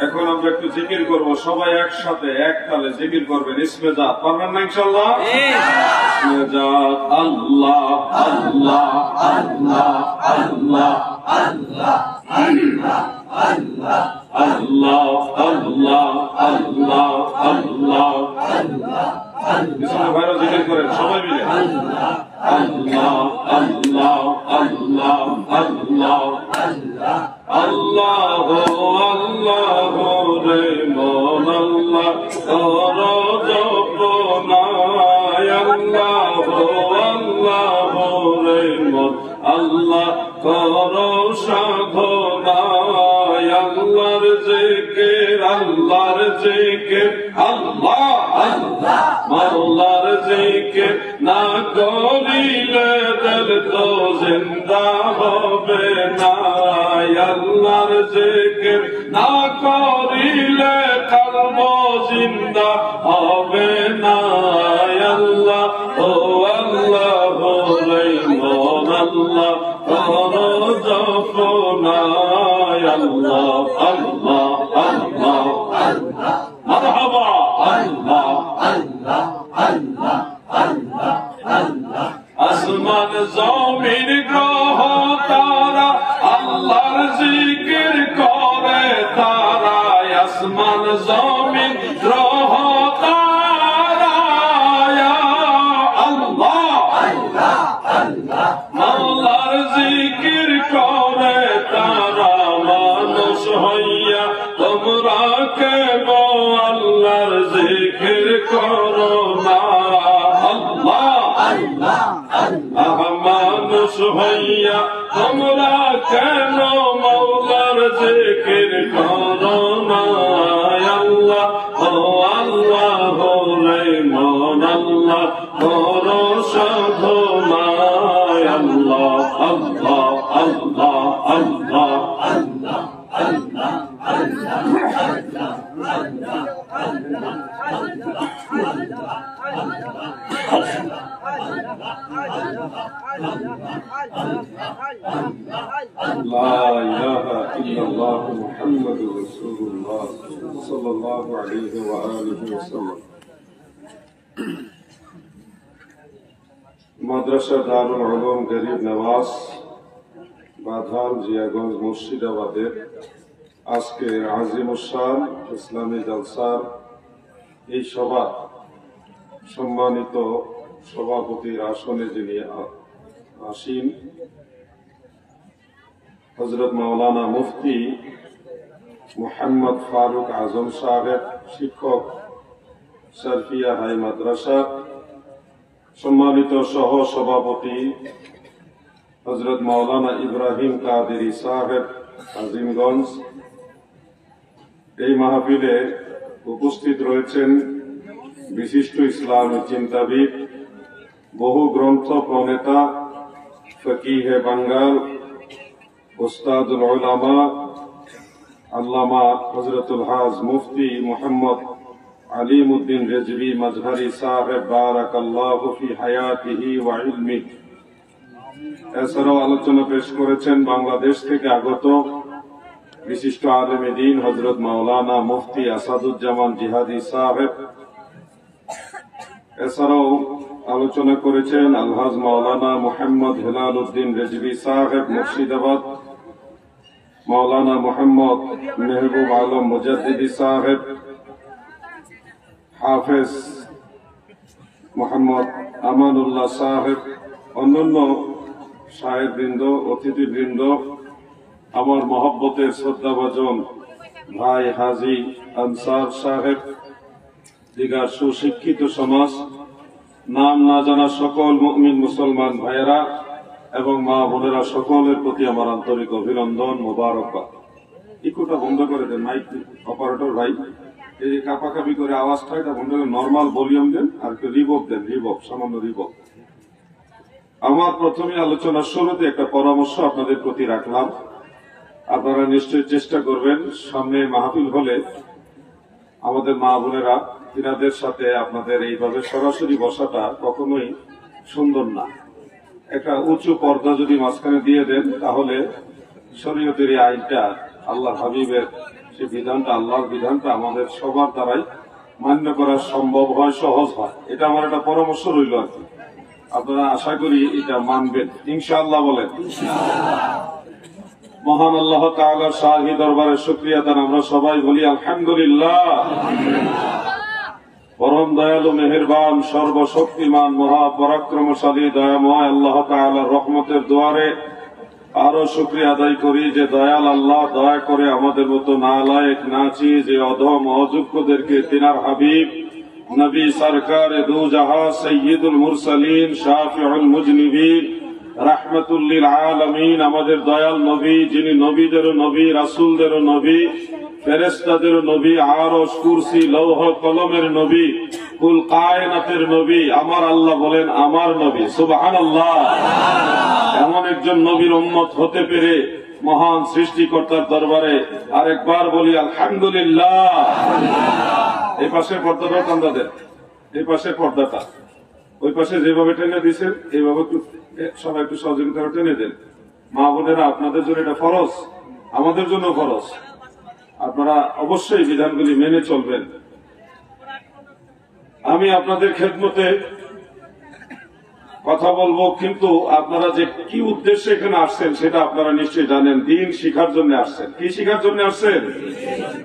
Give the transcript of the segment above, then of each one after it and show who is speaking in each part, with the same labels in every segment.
Speaker 1: এখন আমরা একটু জিকির করব, সবাই একসাথে এক তালে জিকির করবেন। ইসমে জাত পারবেন না ইনশাআল্লাহ? ইসমে জাত আল্লাহ আল্লাহ আল্লাহ আল্লাহ আল্লাহ আল্লাহ আল্লাহ আল্লাহ আল্লাহ আল্লাহ আল্লাহ আল্লাহ। ইসমে ভাইরা জিকির করেন সবাই মিলে। আল্লাহ আল্লাহ আল্লাহ আল্লাহ আল্লাহ আল্লাহ আল্লাহ রে মন আল্লাহ কর জপনায় আল্লাহ আল্লাহ রে মন আল্লাহ কর সাধনায় আল্লাহর জিকির আল্লাহর জিকির আল্লাহ আল্লাহ মাওলার জিকির না করিলে দিল তো জিন্দা হবে না আল্লাহর জিকির না করিলে কলব জিন্দা হবে না আল্লাহ ও আল্লাহ রে মন আল্লাহ করো জপনায় আল্লাহ আল্লাহ আল্লাহ আল্লাহ মারহাবা আল্লাহ আল্লাহ আল্লাহ আল্লাহ আল্লাহ। আসমান জমিন গ্রহ তারা আল্লাহর জিকির করে তারা আসমান জমিন গ্রহ তারা আল্লাহ আল্লাহ আল্লাহ আল্লাহর জিকির করে তারা মানুষ হইয়া তোমরা কেন আল্লাহর জিকির করো না আল্লাহ আল্লাহ আল্লাহ মানুষ হইয়া তোমরা কেন মাওলার জিকির করো না আল্লাহ ও আল্লাহ রে মন আল্লাহ করো সাধনায় আল্লাহ আল্লাহ আল্লাহ আল্লাহ আল্লাহ আল্লাহ আল্লাহ لا إله إلا الله محمد رسول الله صلى الله عليه وآله وسلم। মাদ্রাসা দারুল উলুম গরিব নওয়াজ বাধাল জিয়াগঞ্জ মুর্শিদাবাদের আজকে আজিমুশান ইসলামী জলসার এই সভা সম্মানিত সভাপতির আসনে যিনি আসীন হযরত মাওলানা মুফতি মুহাম্মদ ফারুক আজম সাহেব, শিক্ষক শরফিয়া হাই মাদ্রাসা, সম্মানিত সহ সভাপতি হযরত মাওলানা ইব্রাহিম কাদেরী সাহেব আজিমগঞ্জ। এই মাহফিলে উপস্থিত রয়েছেন বিশিষ্ট ইসলামী চিন্তাবিদ, বহু গ্রন্থ প্রণেতা, ফকিহে বাঙ্গাল, উস্তাদুল উলামা আল্লামা হযরতুল হাজ মুফতি মুহাম্মদ আলিমউদ্দিন রেজভী মাজহারি সাহেব বারাকাল্লাহু ফি হায়াতিহি ওয়া ইলমিহি। এছাড়াও আলোচনা পেশ করেছেন বাংলাদেশ থেকে আগত বিশিষ্ট আলেমে দ্বীন হযরত মাওলানা মুফতি আসাদুজ্জামান জিহাদি সাহেব। এছাড়াও আলোচনা করেছেন আলহাজ মাওলানা মুহাম্মদ হেলাল উদ্দিন রেজভী সাহেব মুর্শিদাবাদ, মাওলানা মুহাম্মদ মেহবুব আলম মুজাদ্দিদি সাহেব, হাফেজ মোহাম্মদ আমানুল্লাহ সাহেব, অন্যান্য সাহেববৃন্দ, অতিথিবৃন্দ, আমার মহব্বতের শ্রদ্ধাভাজন ভাই হাজী আনসার সাহেব, দিগার সুশিক্ষিত সমাজ, নাম না জানা সকল মুমিন মুসলমান ভাইয়েরা এবং মা বোনেরা, সকলের প্রতি আমার আন্তরিক অভিনন্দন, মোবারকবাদ। ইকোটা বন্ধ করে দেন, মাইক অপারেটর ভাই, এই কাপাকাপি করে আওয়াজটা এটা বন্ধ করে নর্মাল ভলিউম দেন, আর একটু রিবব দেন, রিবব, সামান্য রিবব। আমার প্রথমে আলোচনার শুরুতে একটা পরামর্শ আপনাদের প্রতি রাখলাম। আপনারা নিশ্চয়ই চেষ্টা করবেন সামনে মাহফিল হলে আমাদের মা বোনেরা তিনাদের সাথে আপনাদের এইভাবে সরাসরি বসাটা কখনোই সুন্দর না। একটা উঁচু পর্দা যদি মাঝখানে দিয়ে দেন তাহলে শরীয়তের আইনটা, আল্লাহ হাবিবের সেই বিধানটা, আল্লাহর বিধানটা আমাদের সবার দ্বারাই মান্য করা সম্ভব হয়, সহজ হয়। এটা আমার একটা পরামর্শ রইল আর কি। আপনারা আশা করি এটা মানবেন ইনশাআল্লাহ। বলেন মহান আল্লাহ তাআলার শাহী দরবারে শুকরিয়া দান আমরা সবাই বলি আলহামদুলিল্লাহ। পরম দয়ালু মেহেরবান সর্বশক্তিমান মহাপরাক্রমশালী দয়াময় আল্লাহ তাআলার রহমতের দুয়ারে আরো শুকরিয়া আদায় করি যে দয়াল আল্লাহ দয়া করে আমাদের মতো নালায়েক নাচিজ অধম অযোগ্যদেরকে তিনার হাবিব নবী সরকার দু জাহাঁ সৈয়দুল মুরসালিন শাফিউল মুজনিবিন রাহমাতুল লিল আলামিন আমাদের দয়াল নবী, যিনি নবীদেরও নবী, রাসূলদেরও নবী, ফেরেশতাদেরও নবী, আরশ কুরসি লৌহ কলমের নবী, কুল কায়নাতের নবী, আমার আল্লাহ বলেন আমার নবী। সুবহানাল্লাহ। এমন একজন নবীর উম্মত হতে পেরে মহান সৃষ্টিকর্তার দরবারে আরেকবার বলি আলহামদুলিল্লাহ। এই পাশে পর্দাটা কান্দাদের, এই পাশে পর্দাটা, ওই পাশে যেভাবে টেনে দিচ্ছেন এইভাবে সবাই একটু সহযোগিতা টেনে দেন। মা বোনেরা, আপনাদের জন্য এটা ফরজ, আমাদের জন্য ফরজ। আপনারা অবশ্যই বিধানগুলি মেনে চলবেন। আমি আপনাদের খেদমতে কথা বলবো, কিন্তু আপনারা যে কি উদ্দেশ্যে এখানে আসছেন সেটা আপনারা নিশ্চয়ই জানেন। দিন শিখার জন্য আসছেন। কি শিখার জন্য আসছেন?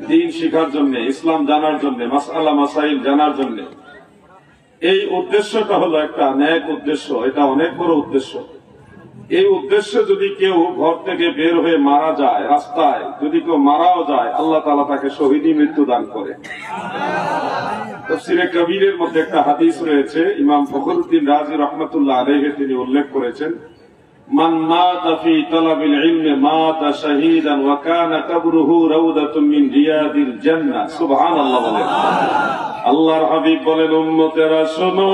Speaker 1: দিন শিখার জন্য, ইসলাম জানার জন্য, মাসআলা মাসাইল জানার জন্য। এই উদ্দেশ্যটা হলো একটা ন্যাক উদ্দেশ্য, এটা অনেক বড় উদ্দেশ্য। এই উদ্দেশ্যে যদি কেউ ঘর থেকে বের হয়ে মারা যায়, রাস্তায় যদি কেউ মারাও যায়, আল্লাহ তাআলা তাকে শহীদি মৃত্যু দান করে। তাফসীরে কবীরের মধ্যে একটা হাদিস রয়েছে, ইমাম ফখরুদ্দিন রাজি রাহমাতুল্লাহ আলাইহি তিনি উল্লেখ করেছেন, মান মাতা ফি তালাবিল ইলমি মাতা শাহীদান ওয়া কানা কবরুহু রাউদাতুম মিন রিয়াদিল জান্নাহ। সুবহানাল্লাহ। বলেন আল্লাহর হাবিব বলেন, উম্মতেরা শোনো,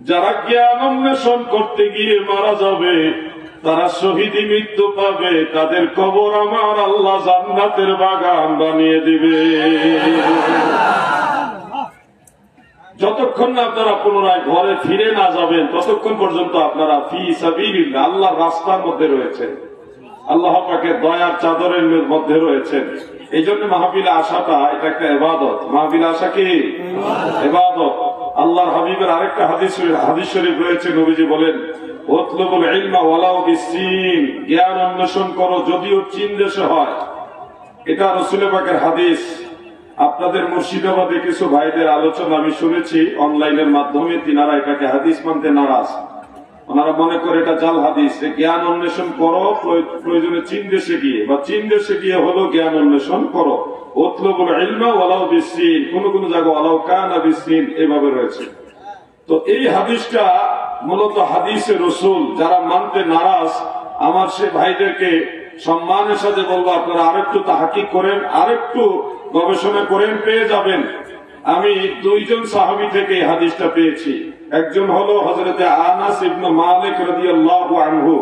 Speaker 1: যারা জ্ঞান অন্বেষণ করতে গিয়ে মারা যাবে তারা শহীদি মৃত্যু পাবে, তাদের কবর আমার আল্লাহ জান্নাতের বাগান বানিয়ে দিবে। যতক্ষণ না আপনারা পুনরায় ঘরে ফিরে না যাবেন ততক্ষণ পর্যন্ত আপনারা ফি সাবিলিল্লাহ, আল্লাহর রাস্তার মধ্যে রয়েছেন, আল্লাহ পাকের দয়ার চাদরের মধ্যে রয়েছেন। এই জন্য মাহফিলে আসাটা এটা একটা ইবাদত। মাহফিলে আসা কি ইবাদত। আল্লাহর হাবিবের আরেকটা হাদিস শরীফ রয়েছে, নবীজি বলেন, উতলুবুল ইলমা ওয়ালাউ বিসসিন, জ্ঞান অন্বেষণ করো যদিও চীন দেশে হয়। এটা রাসূল পাকের হাদিস। আপনাদের মুর্শিদাবাদে কিছু ভাইদের আলোচনা আমি শুনেছি অনলাইনের মাধ্যমে, তিনারা এটাকে হাদিস মানতে নারাজ। ওনারা মনে করে এটা জাল হাদিস। জ্ঞান অন্বেষণ করো প্রয়োজনে চীন দেশে গিয়ে, বা চীন দেশে গিয়ে হলো জ্ঞান অন্বেষণ করো। উতলুবুল ইলমা ওয়ালাউ বিসসিন, কোন কোন জায়গায় ওয়ালাউ কানা বিসসিন এভাবে রয়েছে। তো এই হাদিসটা মূলত হাদিসে রাসূল। যারা মানতে নারাজ, আমার সে ভাইদেরকে সম্মানের সাথে বলবো, আপনারা আরেকটু তাহকিক করেন, আরেকটু গবেষণা করেন, পেয়ে যাবেন। আমি দুইজন সাহাবী থেকে এই হাদিসটা পেয়েছি। একজন হলো হযরতে আনাস ইবনে মালিক রাদিয়াল্লাহু আনহু,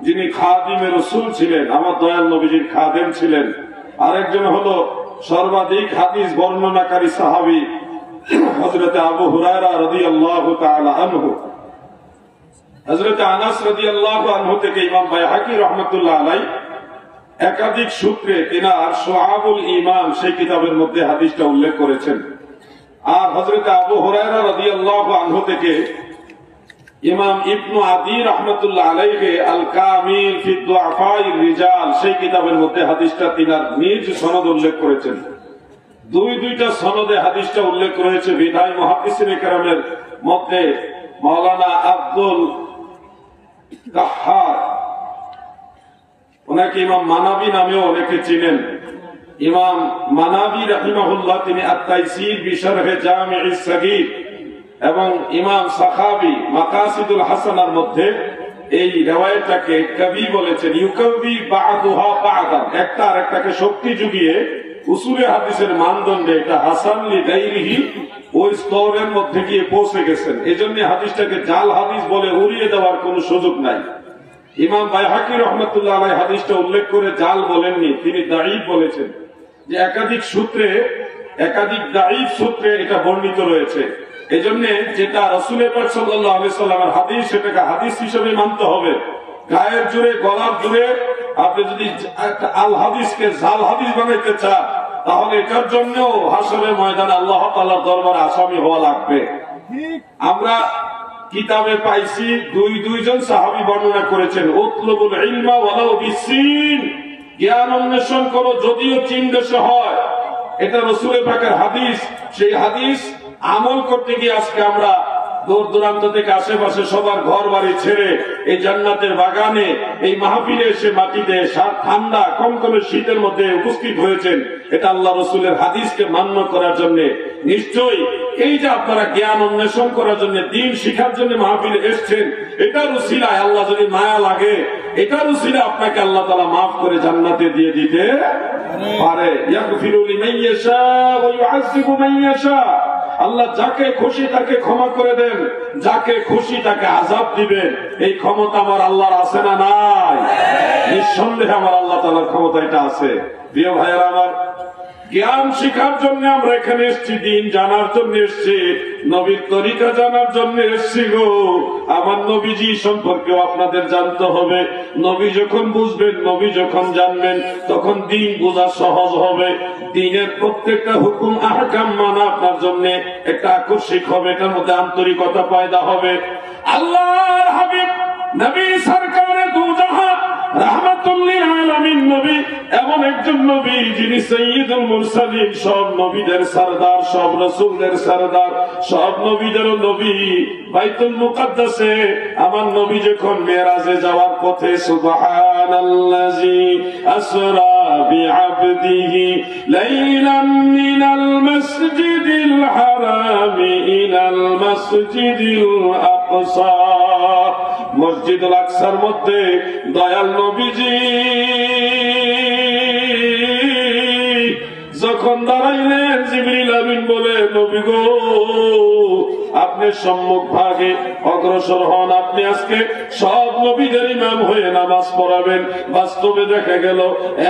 Speaker 1: যিনি খাদিমে রাসূল ছিলেন, আমার দয়াল নবীজির খাদেম ছিলেন। আরেকজন হলো সর্বাধিক হাদিস বর্ণনাকারী সাহাবী হযরতে আবু হুরায়রা রাদিয়াল্লাহু তাআলা আনহু। হযরতে আনাস রাদিয়াল্লাহু আনহু থেকে ইমাম বাইহাকী রাহমাতুল্লাহ আলাইহি একাধিক সূত্রে তিনার শুআবুল ঈমান সেই কিতাবের মধ্যে হাদিসটা উল্লেখ করেছেন। আর হযরতে আবু হুরায়রা রাদিয়াল্লাহু আনহু থেকে ইমাম ইবনু আদি রাহমাতুল্লাহ আলাইহি আল কামিল ফি দুআফাইর রিজাল সেই কিতাবের মধ্যে হাদিসটা তিনার নিজ সনদ উল্লেখ করেছেন। দুইটা সনদে হাদিসটা উল্লেখ রয়েছে। বিদায় মুহাদ্দিসিনে কেরামের মধ্যে মাওলানা আব্দুল গাহ্হার, ওনাকে ইমাম মানাবী নামেও অনেকে চিনেন। ইমাম মানাবী রাহিমাহুল্লাহ তিনি আত-তাইসির বিশরহে জামিউস সগীর, এবং ইমাম সাখাবী মাকাসিদুল হাসানার মধ্যে এই রিওয়ায়াতটাকে কবি বলেছেন, ইউকাবি বা'দুহা বা'দান, একটা আরেকটাকে শক্তি যুগিয়ে উসুলে হাদিসের মানদণ্ডে এটা হাসান লি গায়রিহি ওই স্তরের মধ্যে গিয়ে পৌঁছে গেছেন। এজন্য হাদিসটাকে জাল হাদিস বলে উড়িয়ে দেওয়ার কোনো সুযোগ নাই। ইমাম বাইহাকী রাহমাতুল্লাহ আলাইহি হাদিসটা উল্লেখ করে জাল বলেননি, তিনি দাঈফ বলেছেন। যে একাধিক দাঈফ সূত্রে এটা বর্ণিত রয়েছে। এজন্য যেটা রাসূল পাক সাল্লাল্লাহু আলাইহি সাল্লামের হাদিস, সেটাকে হাদিস হিসেবে মানতে হবে। গায়ের জোরে, গলার জোরে আপনি যদি একটা আল হাদিসকে জাল হাদিস বানাইতে চান তাহলে এটার জন্য হাসরের ময়দানে আল্লাহ তাআলার দরবারে আসামি হওয়া লাগবে। আমরা কিতাবে পাইছি দুইজন সাহাবী বর্ণনা করেছেন, উতলুবুল ইলমা ওয়ালাউ বিসিন, জ্ঞান অন্বেষণ করো যদিও চীন দেশে হয়। এটা রাসূলের পাকের হাদিস। সেই হাদিস আমল করতে গিয়ে আজকে আমরা দূর দূরান্ত থেকে আশেপাশে সবার ঘর বাড়ি ছেড়ে এই জান্নাতের বাগানে এই মাহফিলে এসে মাটিতে ঠান্ডা কনকনে শীতের মধ্যে উপস্থিত হয়েছেন। এটা আল্লাহ রাসূলের হাদিসকে মান্য করার জন্য। নিশ্চয়ই এই যে আপনারা জ্ঞান অন্বেষণ করার জন্য, দিন শিখার জন্য মাহফিলে এসছেন, এটার উসিলায় আল্লাহ যদি মায়া লাগে, এটার উসিলায় আপনাকে আল্লাহ তাআলা মাফ করে জান্নাতে দিয়ে দিতে পারে। ইয়াগফিরু লিমান ইয়াশা ওয়া ইউআযযিবু মান ইয়াশা। আল্লাহ যাকে খুশি তাকে ক্ষমা করে দেন, যাকে খুশি তাকে আযাব দিবেন। এই ক্ষমতা আমার আল্লাহর আছে না নাই? নিঃসন্দেহে আমার আল্লাহ তাআলার ক্ষমতা এটা আছে। প্রিয় ভাইয়েরা আমার, জ্ঞান শিখার জন্য আমরা এখানে এসেছি, দিন জানার জন্য এসেছি, নবীর তরিকা জানার জন্য এসেছি গো। আমার নবীজি সম্পর্কেও আপনাদের জানতে হবে। নবী যখন বুঝবেন, নবী যখন জানবেন, তখন দিন বোঝা সহজ হবে। দিনের প্রত্যেকটা হুকুম আহকাম মানা আপনার জন্য একটা আকস্মিক হবে, এটার মধ্যে আন্তরিকতা পয়দা হবে। আল্লাহর হাবিব নবী সরকারে দু জাহান রাহমাতুল লিল আলামিন নবী এমন একজন নবী যিনি সাইয়্যিদুল মুরসালিন, সব নবীদের সরদার, সব রাসূলদের সরদার, সব নবীদের নবী। বাইতুল মুকাদ্দাসে আমার নবী যখন মেরাজে যাওয়ার পথে সুবহানাল্লাযী আসরা বিআবদিহি লাইলান মিনাল মাসজিদিল হারামি ইলাল মাসজিদিল আকসা, মসজিদুল আকসার মধ্যে দয়াল নবীজি যখন দাঁড়াইলেন, জিবরিল আমিন বলে, নবী গো আপনি সম্মুখ ভাগে অগ্রসর হন, আপনি আজকে সব নবীদের ইমাম হয়ে নামাজ পড়াবেন। বাস্তবে দেখা গেল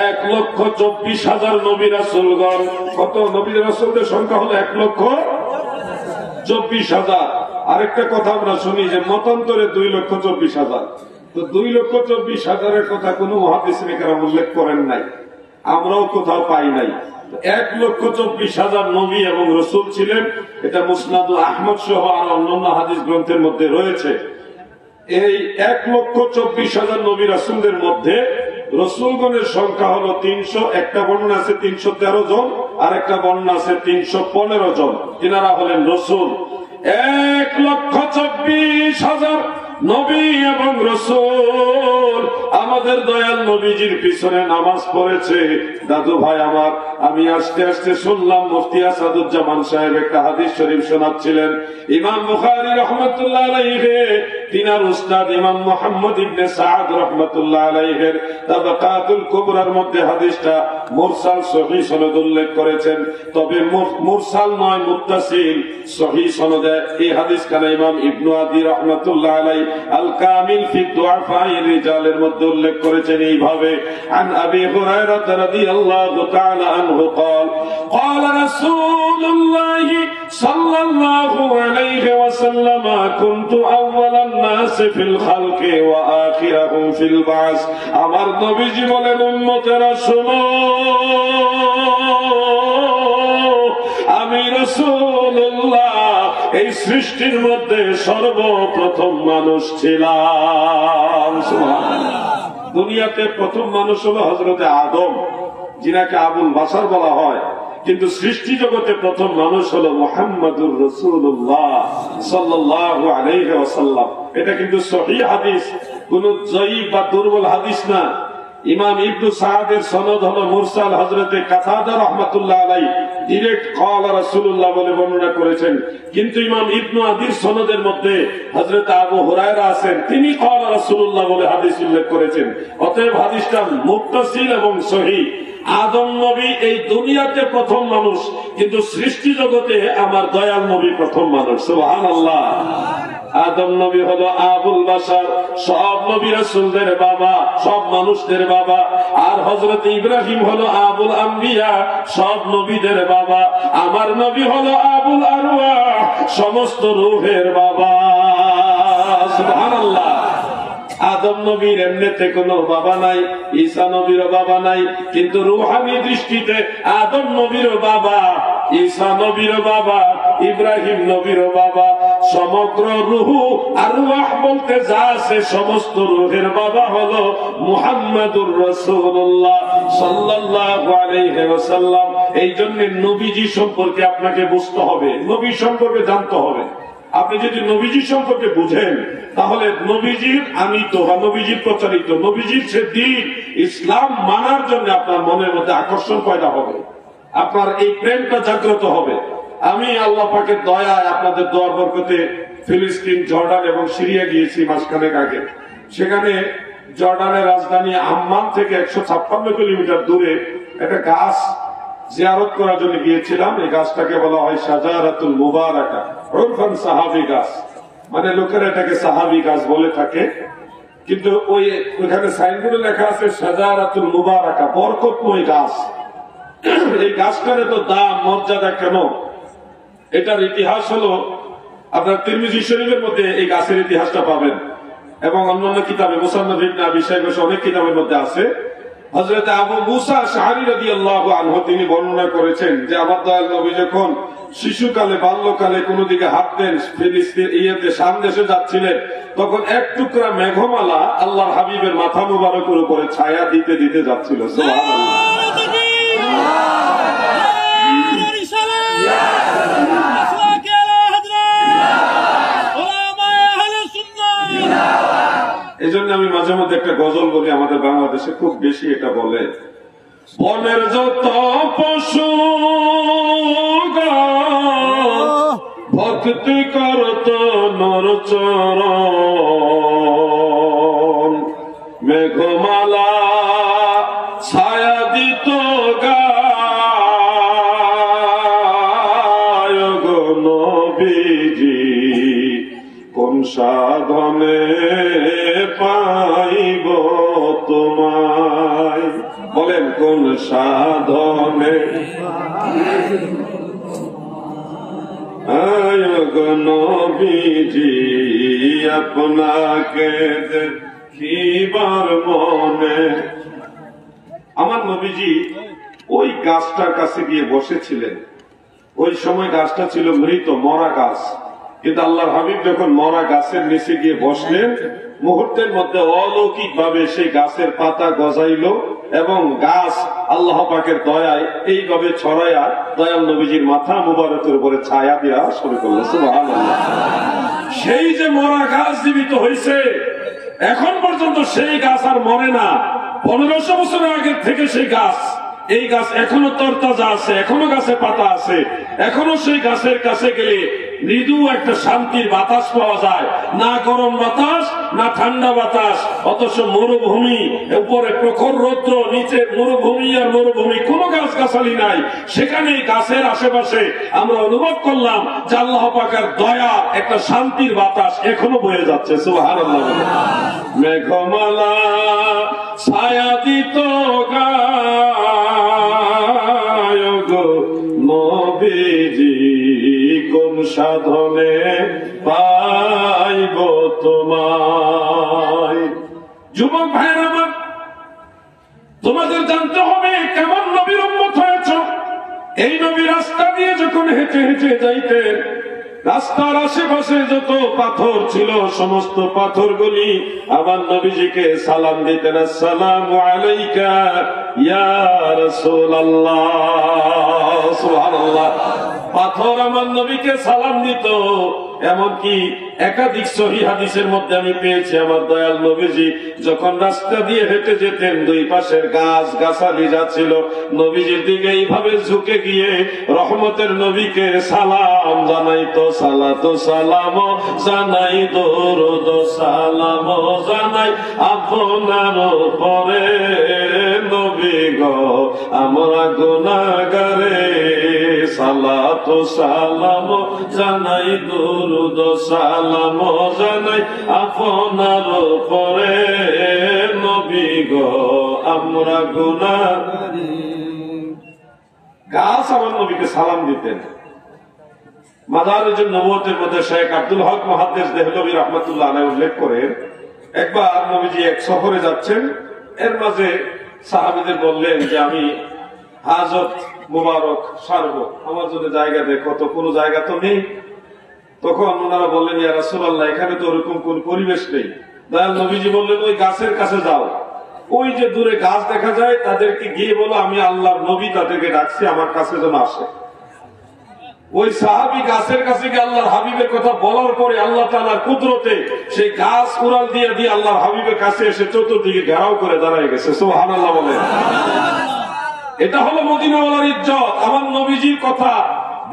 Speaker 1: 1,24,000 নবী রাসূলগণ। কত নবী রাসূলদের সংখ্যা হলো 1,24,000। আরেকটা কথা আমরা শুনি যে মতান্তরে 2,24,000। তো 2,24,000-এর কথা কোন মুহাদ্দিসিন কেরাম উল্লেখ করেন নাই, আমরাও কোথাও পাই নাই। 1,24,000 নবী এবং রাসূল ছিলেন। এটা মুসনাদ আহমদ সহ আর অন্যান্য হাদিস গ্রন্থের মধ্যে রয়েছে। এই 1,24,000 নবী রাসূলদের মধ্যে রাসূলগণের সংখ্যা হলো 300। একটা বর্ণনা আছে 313 জন, আর একটা বর্ণনা আছে 315 জন। এনারা হলেন রাসূল। 1,24,000 নবী এবং রাসূল আমাদের দয়াল নবীজির পিছনে নামাজ পড়েছে। দাদু ভাই আমার, আমি আস্তে আস্তে শুনলাম মুফতি আসাদুজ্জামান সাহেব একটা হাদিস শরীফ শোনাচ্ছিলেন। ইমাম বুখারী রাহমাতুল্লাহ আলাইহি তিনার উস্তাদ ইমাম মুহাম্মদ ইবনে সাআদ রাহমাতুল্লাহ আলাইহির তাবাকাতুল কুবরার মধ্যে হাদিসটা মুরসাল সহিহ সনদ উল্লেখ করেছেন। তবে মুরসাল নয়, মুত্তাসিল সহিহ সনদে এই হাদিসখানা ইমাম ইবনু আদি রাহমাতুল্লাহ আলাইহি আল কামিল ফি দুআফাইর রিজালের মধ্যে উল্লেখ করেছেন এইভাবে, আন আবি হুরায়রা রাদিয়াল্লাহু তাআলা আনহু قال قال رسول الله صلى الله عليه وسلم كنت اول الناس في الخلق واخرهم في البعث। আমার নবীজি বলেন, উম্মতেরা শোনো, আমি রাসূলুল্লাহ এই সৃষ্টির মধ্যে সর্বপ্রথম মানুষ ছিলাম। সুবহানাল্লাহ। দুনিয়াতে প্রথম মানুষ হলো হযরতে আদম, যিনাকে আবুল বাশার বলা হয়। কিন্তু সৃষ্টি জগতে প্রথম মানুষ হলো মুহাম্মাদুর রাসূলুল্লাহ সাল্লাল্লাহু আলাইহি ওয়াসাল্লাম। এটা কিন্তু সহিহ হাদিস, কোন জয়ীফ বা দুর্বল হাদিস না। ইমাম ইবনু সাআদের সনদ হলো মুরসাল, হযরতে কাতাদা রাহমাতুল্লাহ আলাইহি ডাইরেক্ট ক্বালা রাসূলুল্লাহ বলে বর্ণনা করেছেন। কিন্তু ইমাম ইবনু আদির সনদের মধ্যে হযরতে আবু হুরায়রা আছেন, তিনি ক্বালা রাসূলুল্লাহ বলে হাদিস উল্লেখ করেছেন। অতএব হাদিসটা মুত্তাসিল এবং সহিহ। আদম নবী এই দুনিয়াতে প্রথম মানুষ, কিন্তু সৃষ্টি জগতে আমার দয়াল নবী প্রথম মানুষ। সুবহানাল্লাহ। আদম নবী হলো আবুল বাশার, সব নবী রাসূলদের বাবা, সব মানুষদের বাবা। আর হযরত ইব্রাহিম হলো আবুল আম্বিয়া, সব নবীদের বাবা। আমার নবী হলো আবুল আরওয়াহ, সমস্ত রূহের বাবা। সুবহানাল্লাহ। আর আদম নবীর এমনিতে কোনো বাবা নাই, ঈসা নবীরও বাবা নাই, কিন্তু রুহানি দৃষ্টিতে আদম নবীরও বাবা, ঈসা নবীরও বাবা, ইব্রাহিম নবীরও বাবা। সমগ্র রুহু আর রুহ বলতে যা আছে সমস্ত রুহের বাবা হলো মুহাম্মাদুর রাসূলুল্লাহ সাল্লাল্লাহু আলাইহি ওয়াসাল্লাম। এই জন্য নবীজি সম্পর্কে আপনাকে বুঝতে হবে, নবী সম্পর্কে জানতে হবে। আপনি যদি নবীজি সম্পর্কে বুঝেন তাহলে নবীজির আনিত বা নবীজির প্রচারিত নবীজির সে দিন ইসলাম মানার জন্য আপনার মনের মধ্যে আকর্ষণ পয়দা হবে, আপনার এই প্রেমটা জাগ্রত হবে। আমি আল্লাহ পাকের দয়ায় আপনাদের দোয়ার বরকতে ফিলিস্তিন, জর্ডান এবং সিরিয়া গিয়েছি মাসখানেক আগে। সেখানে জর্ডানের রাজধানী আম্মান থেকে 156 কিলোমিটার দূরে একটা গাছ জিয়ারত করার জন্য গিয়েছিলাম। এই গাছটাকে বলা হয় শাজারাতুল মুবারাকা, উরফান সাহাবী গাছ, মানে লোকেরা এটাকে সাহাবী গাছ বলে থাকে, কিন্তু ওইখানে সাইনবোর্ডে লেখা আছে শাজারাতুল মুবারাকা, বরকতময় গাছ। এই গাছটার এত দাম মর্যাদা কেন? এটার ইতিহাস হলো, আপনার তিরমিজি শরীফের মধ্যে এই গাছের ইতিহাসটা পাবেন এবং অন্যান্য কিতাবে মুসান্নাফ ইবনে আবি শাইবা অনেক কিতাবের মধ্যে আছে। হযরত আবু মুসা আশআরী রাদিয়াল্লাহু আনহু তিনি বর্ণনা করেছেন যে আমার দয়াল নবী যখন শিশুকালে বাল্যকালে কোন দিকে হাঁটতেন, ফিলিস্তিন শাম দেশে যাচ্ছিলেন, তখন এক টুকরা মেঘমালা আল্লাহর হাবিবের মাথা মুবারকের উপরে ছায়া দিতে দিতে যাচ্ছিল। সুবহানাল্লাহ। এই জন্য আমি মাঝে মধ্যে একটা গজল বলি, আমাদের বাংলাদেশে খুব বেশি এটা বলে, বনের যত পশু ভক্তি করত নরচরণ, মেঘমালা ছায়া দিত গায় গো নবীজি, কোন সাধনে পাইব তোমায়, বলেন কোন সাধনে গো নবীজি, আপনাকে দেখিবার মনে। আমার নবীজি ওই গাছটার কাছে গিয়ে বসেছিলেন। ওই সময় গাছটা ছিল মৃত, মরা গাছ, কিন্তু আল্লাহর হাবিব যখন মরা গাছের নিচে গিয়ে বসলেন, মুহূর্তের মধ্যে অলৌকিক ভাবে সেই গাছের পাতা গজাইল এবং গাছ আল্লাহ পাকের দয়ায় এইভাবে ছড়াইয়া দয়াল নবীজির মাথা মুবারকের উপরে ছায়া দেওয়া শুরু করলো। সুবহানাল্লাহ। সেই যে মরা গাছ জীবিত হয়েছে, এখন পর্যন্ত সেই গাছ আর মরে না। 1500 বছর আগে থেকে সেই গাছ, এই গাছ এখনো তরতাজা আছে, এখনো গাছে পাতা আছে, এখনো সেই গাছের কাছে গেলে মৃদু একটা শান্তির বাতাস পাওয়া যায়, না গরম বাতাস না ঠান্ডা বাতাস। অথচ মরুভূমি, উপরে প্রখর রৌদ্র, নিচে মরুভূমি আর মরুভূমি, কোনো গাছ গাছালি নাই। সেখানে গাছের আশেপাশে আমরা অনুভব করলাম যে আল্লাহ পাকের দয়া একটা শান্তির বাতাস এখনো বয়ে যাচ্ছে। সুবহানাল্লাহ। মেঘমালা ছায়া দিত গায় গো নবীজি, কোন সাধনে পাইব তোমায়। যুবক ভাইয়ের আমার, তোমাদের জানতে হবে কেমন নবীর উম্মত হয়েছ। এই নবী রাস্তা দিয়ে যখন হেঁটে হেঁটে যাইতেন, রাস্তার আশেপাশে যত পাথর ছিল সমস্ত পাথরগুলি আমার নবীজিকে সালাম দিতেন, আসসালামু আলাইকা ইয়া রাসূলুল্লাহ। সুবহানাল্লাহ। পাথর আমার নবীকে সালাম দিত। এমনকি একাধিক সহিহ হাদিসের মধ্যে আমি পেয়েছি আমার দয়াল নবীজি যখন রাস্তা দিয়ে হেঁটে যেতেন, দুই পাশের গাছ গাছালি যাচ্ছিল, নবীজির দিকে এইভাবে ঝুঁকে গিয়ে রহমতের নবীকে সালাম জানাইতো, সালাতু সালাম জানাই, দরুদ সালাম জানাই আপনার পরে নবী গো আমরা গুনাহগারে, সালাতু সালাম জানাই, দরুদ সালাম জানাই আপনার পরে নবী গো আমরা গুনাহগারি। গাছ আমার নবীকে সালাম দিতেন। মাদারিজুন নবুওয়াতের মধ্যে শেখ আব্দুল হক মুহাদ্দিস দেহলভী রাহমাতুল্লাহ আলাইহি উল্লেখ করেন, একবার নবীজি এক সফরে যাচ্ছেন, এর মাঝে সাহাবীদের বললেন যে আমি হাজত মুবারক সারবো, আমার জন্য জায়গা দেখো, তো কোনো জায়গা তো নেই। তখন ওনারা বললেন ইয়া রাসূলুল্লাহ, এখানে তো ওরকম কোন পরিবেশ নেই। দয়াল নবীজি বললেন ওই গাছের কাছে যাও, ওই যে দূরে গাছ দেখা যায়, তাদেরকে গিয়ে বলো আমি আল্লাহর নবী, তাদেরকে ডাকছি আমার কাছে যেন আসে। ওই সাহাবী গাছের কাছে গিয়ে আল্লাহর হাবিবের কথা বলার পরে আল্লাহ তাআলার কুদরতে সেই গাছ উড়াল দিয়ে দিয়ে আল্লাহর হাবিবের কাছে এসে চতুর্দিকে ঘেরাও করে দাঁড়ায় গেছে। সুবহানাল্লাহ বলেন। এটা হলো মদিনাওয়ালার ইজ্জত। আমার নবীজির কথা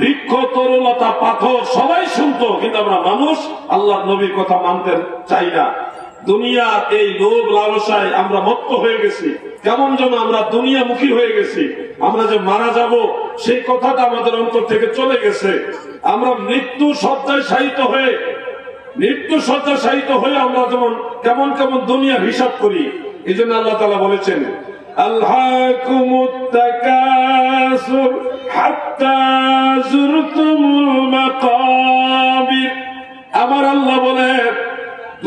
Speaker 1: বৃক্ষ, তরুলতা, পাথর সবাই শুনতো, কিন্তু আমরা মানুষ আল্লাহর নবীর কথা মানতে চাই না। দুনিয়ার এই লোভ লালসায় আমরা মত্ত হয়ে গেছি, কেমন যেন আমরা দুনিয়ামুখী হয়ে গেছি। আমরা যে মারা যাব সেই কথাটা আমাদের অন্তর থেকে চলে গেছে। আমরা মৃত্যু শয্যায় শায়িত হয়ে আমরা যেমন কেমন কেমন দুনিয়ার হিসাব করি। এই জন্য আল্লাহ তাআলা বলেছেন আলহাকুমুত তাকাসুর হাত্তা যুরতুমুল মাকাবির। আমার আল্লাহ বলেন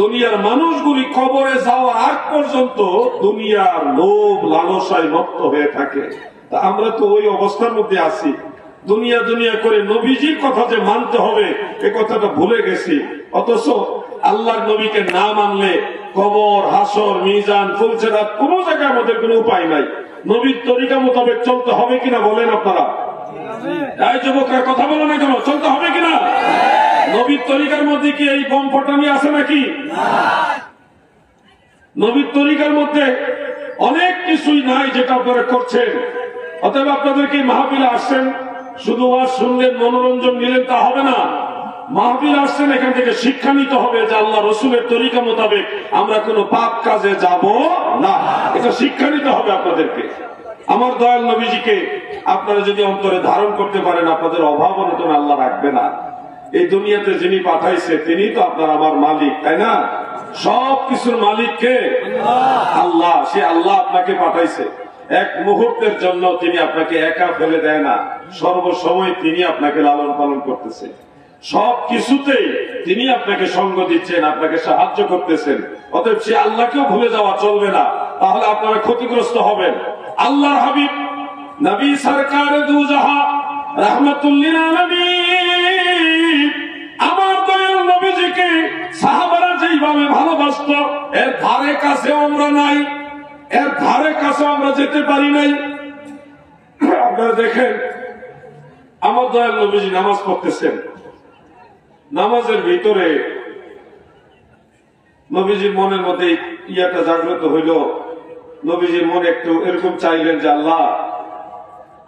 Speaker 1: দুনিয়ার মানুষগুলি কবরে যাওয়ার আগ পর্যন্ত দুনিয়ার লোভ লালসায় মত্ত হয়ে থাকে। তা আমরা তো ওই অবস্থার মধ্যে আছি। দুনিয়া দুনিয়া করে নবীজির কথা যে মানতে হবে এ কথাটা ভুলে গেছি। অথচ আল্লাহর নবীকে না মানলে কবর, হাসর, মিজান, ফুলসেরাত কোন জায়গায় আমাদের কোনো উপায় নাই। নবীর তরিকা মোতাবেক চলতে হবে কিনা বলেন আপনারা? এই যুবকরা কথা বলো না কেন? চলতে হবে কিনা? নবীর তরিকার মধ্যে কি এই বম ফটানি আছে নাকি? নবীর তরিকার মধ্যে অনেক কিছুই নাই যেটা আপনারা করছেন। অতএব আপনাদেরকে মাহফিলে আসছেন, শুধু ওয়াজ শুনলেন, মনোরঞ্জন নিলেন, তা হবে না। মাহফিল আসছেন, এখান থেকে শিক্ষা নিতে হবে যে আল্লাহ রসুলের তরিকা মোতাবেক আমরা কোনো পাপ কাজে যাব না। এটা শিক্ষা নিতে হবে আপনাদেরকে। আমার দয়াল নবীজিকে আপনারা যদি অন্তরে ধারণ করতে পারেন, আপনাদের অভাব অনটন আল্লাহ রাখবে না। এই দুনিয়াতে যিনি পাঠাইছে তিনি তো আপনার আমার মালিক, তাই না? সব কিছুর মালিক কে? আল্লাহ। সে আল্লাহ আপনাকে পাঠাইছে। এক মুহূর্তের জন্য তিনি আপনাকে একা ফেলে দেয় না, সর্বসময় তিনি আপনাকে লালন পালন করতেছে। সব কিছুতেই তিনি আপনাকে সঙ্গ দিচ্ছেন, আপনাকে সাহায্য করতেছেন। অতএব সে আল্লাহকেও ভুলে যাওয়া চলবে না, তাহলে আপনারা ক্ষতিগ্রস্ত হবেন। আল্লাহর হাবিব নবী সরকারে দু জাহান রাহমাতুল লিল আলামিন আমার দয়াল নবীজিকে সাহাবারা যেইভাবে ভালোবাসত, এর ধারে কাছে আমরা নাই, এর ধারে কাছে আমরা যেতে পারি নাই। আপনারা দেখেন আমার দয়াল নবীজি নামাজ পড়তেছেন, নামাজের ভিতরে নবীজির মনের মধ্যে ইয়াটা জাগ্রত হইল। নবীজির মনে একটু এরকম চাইলেন যে আল্লাহ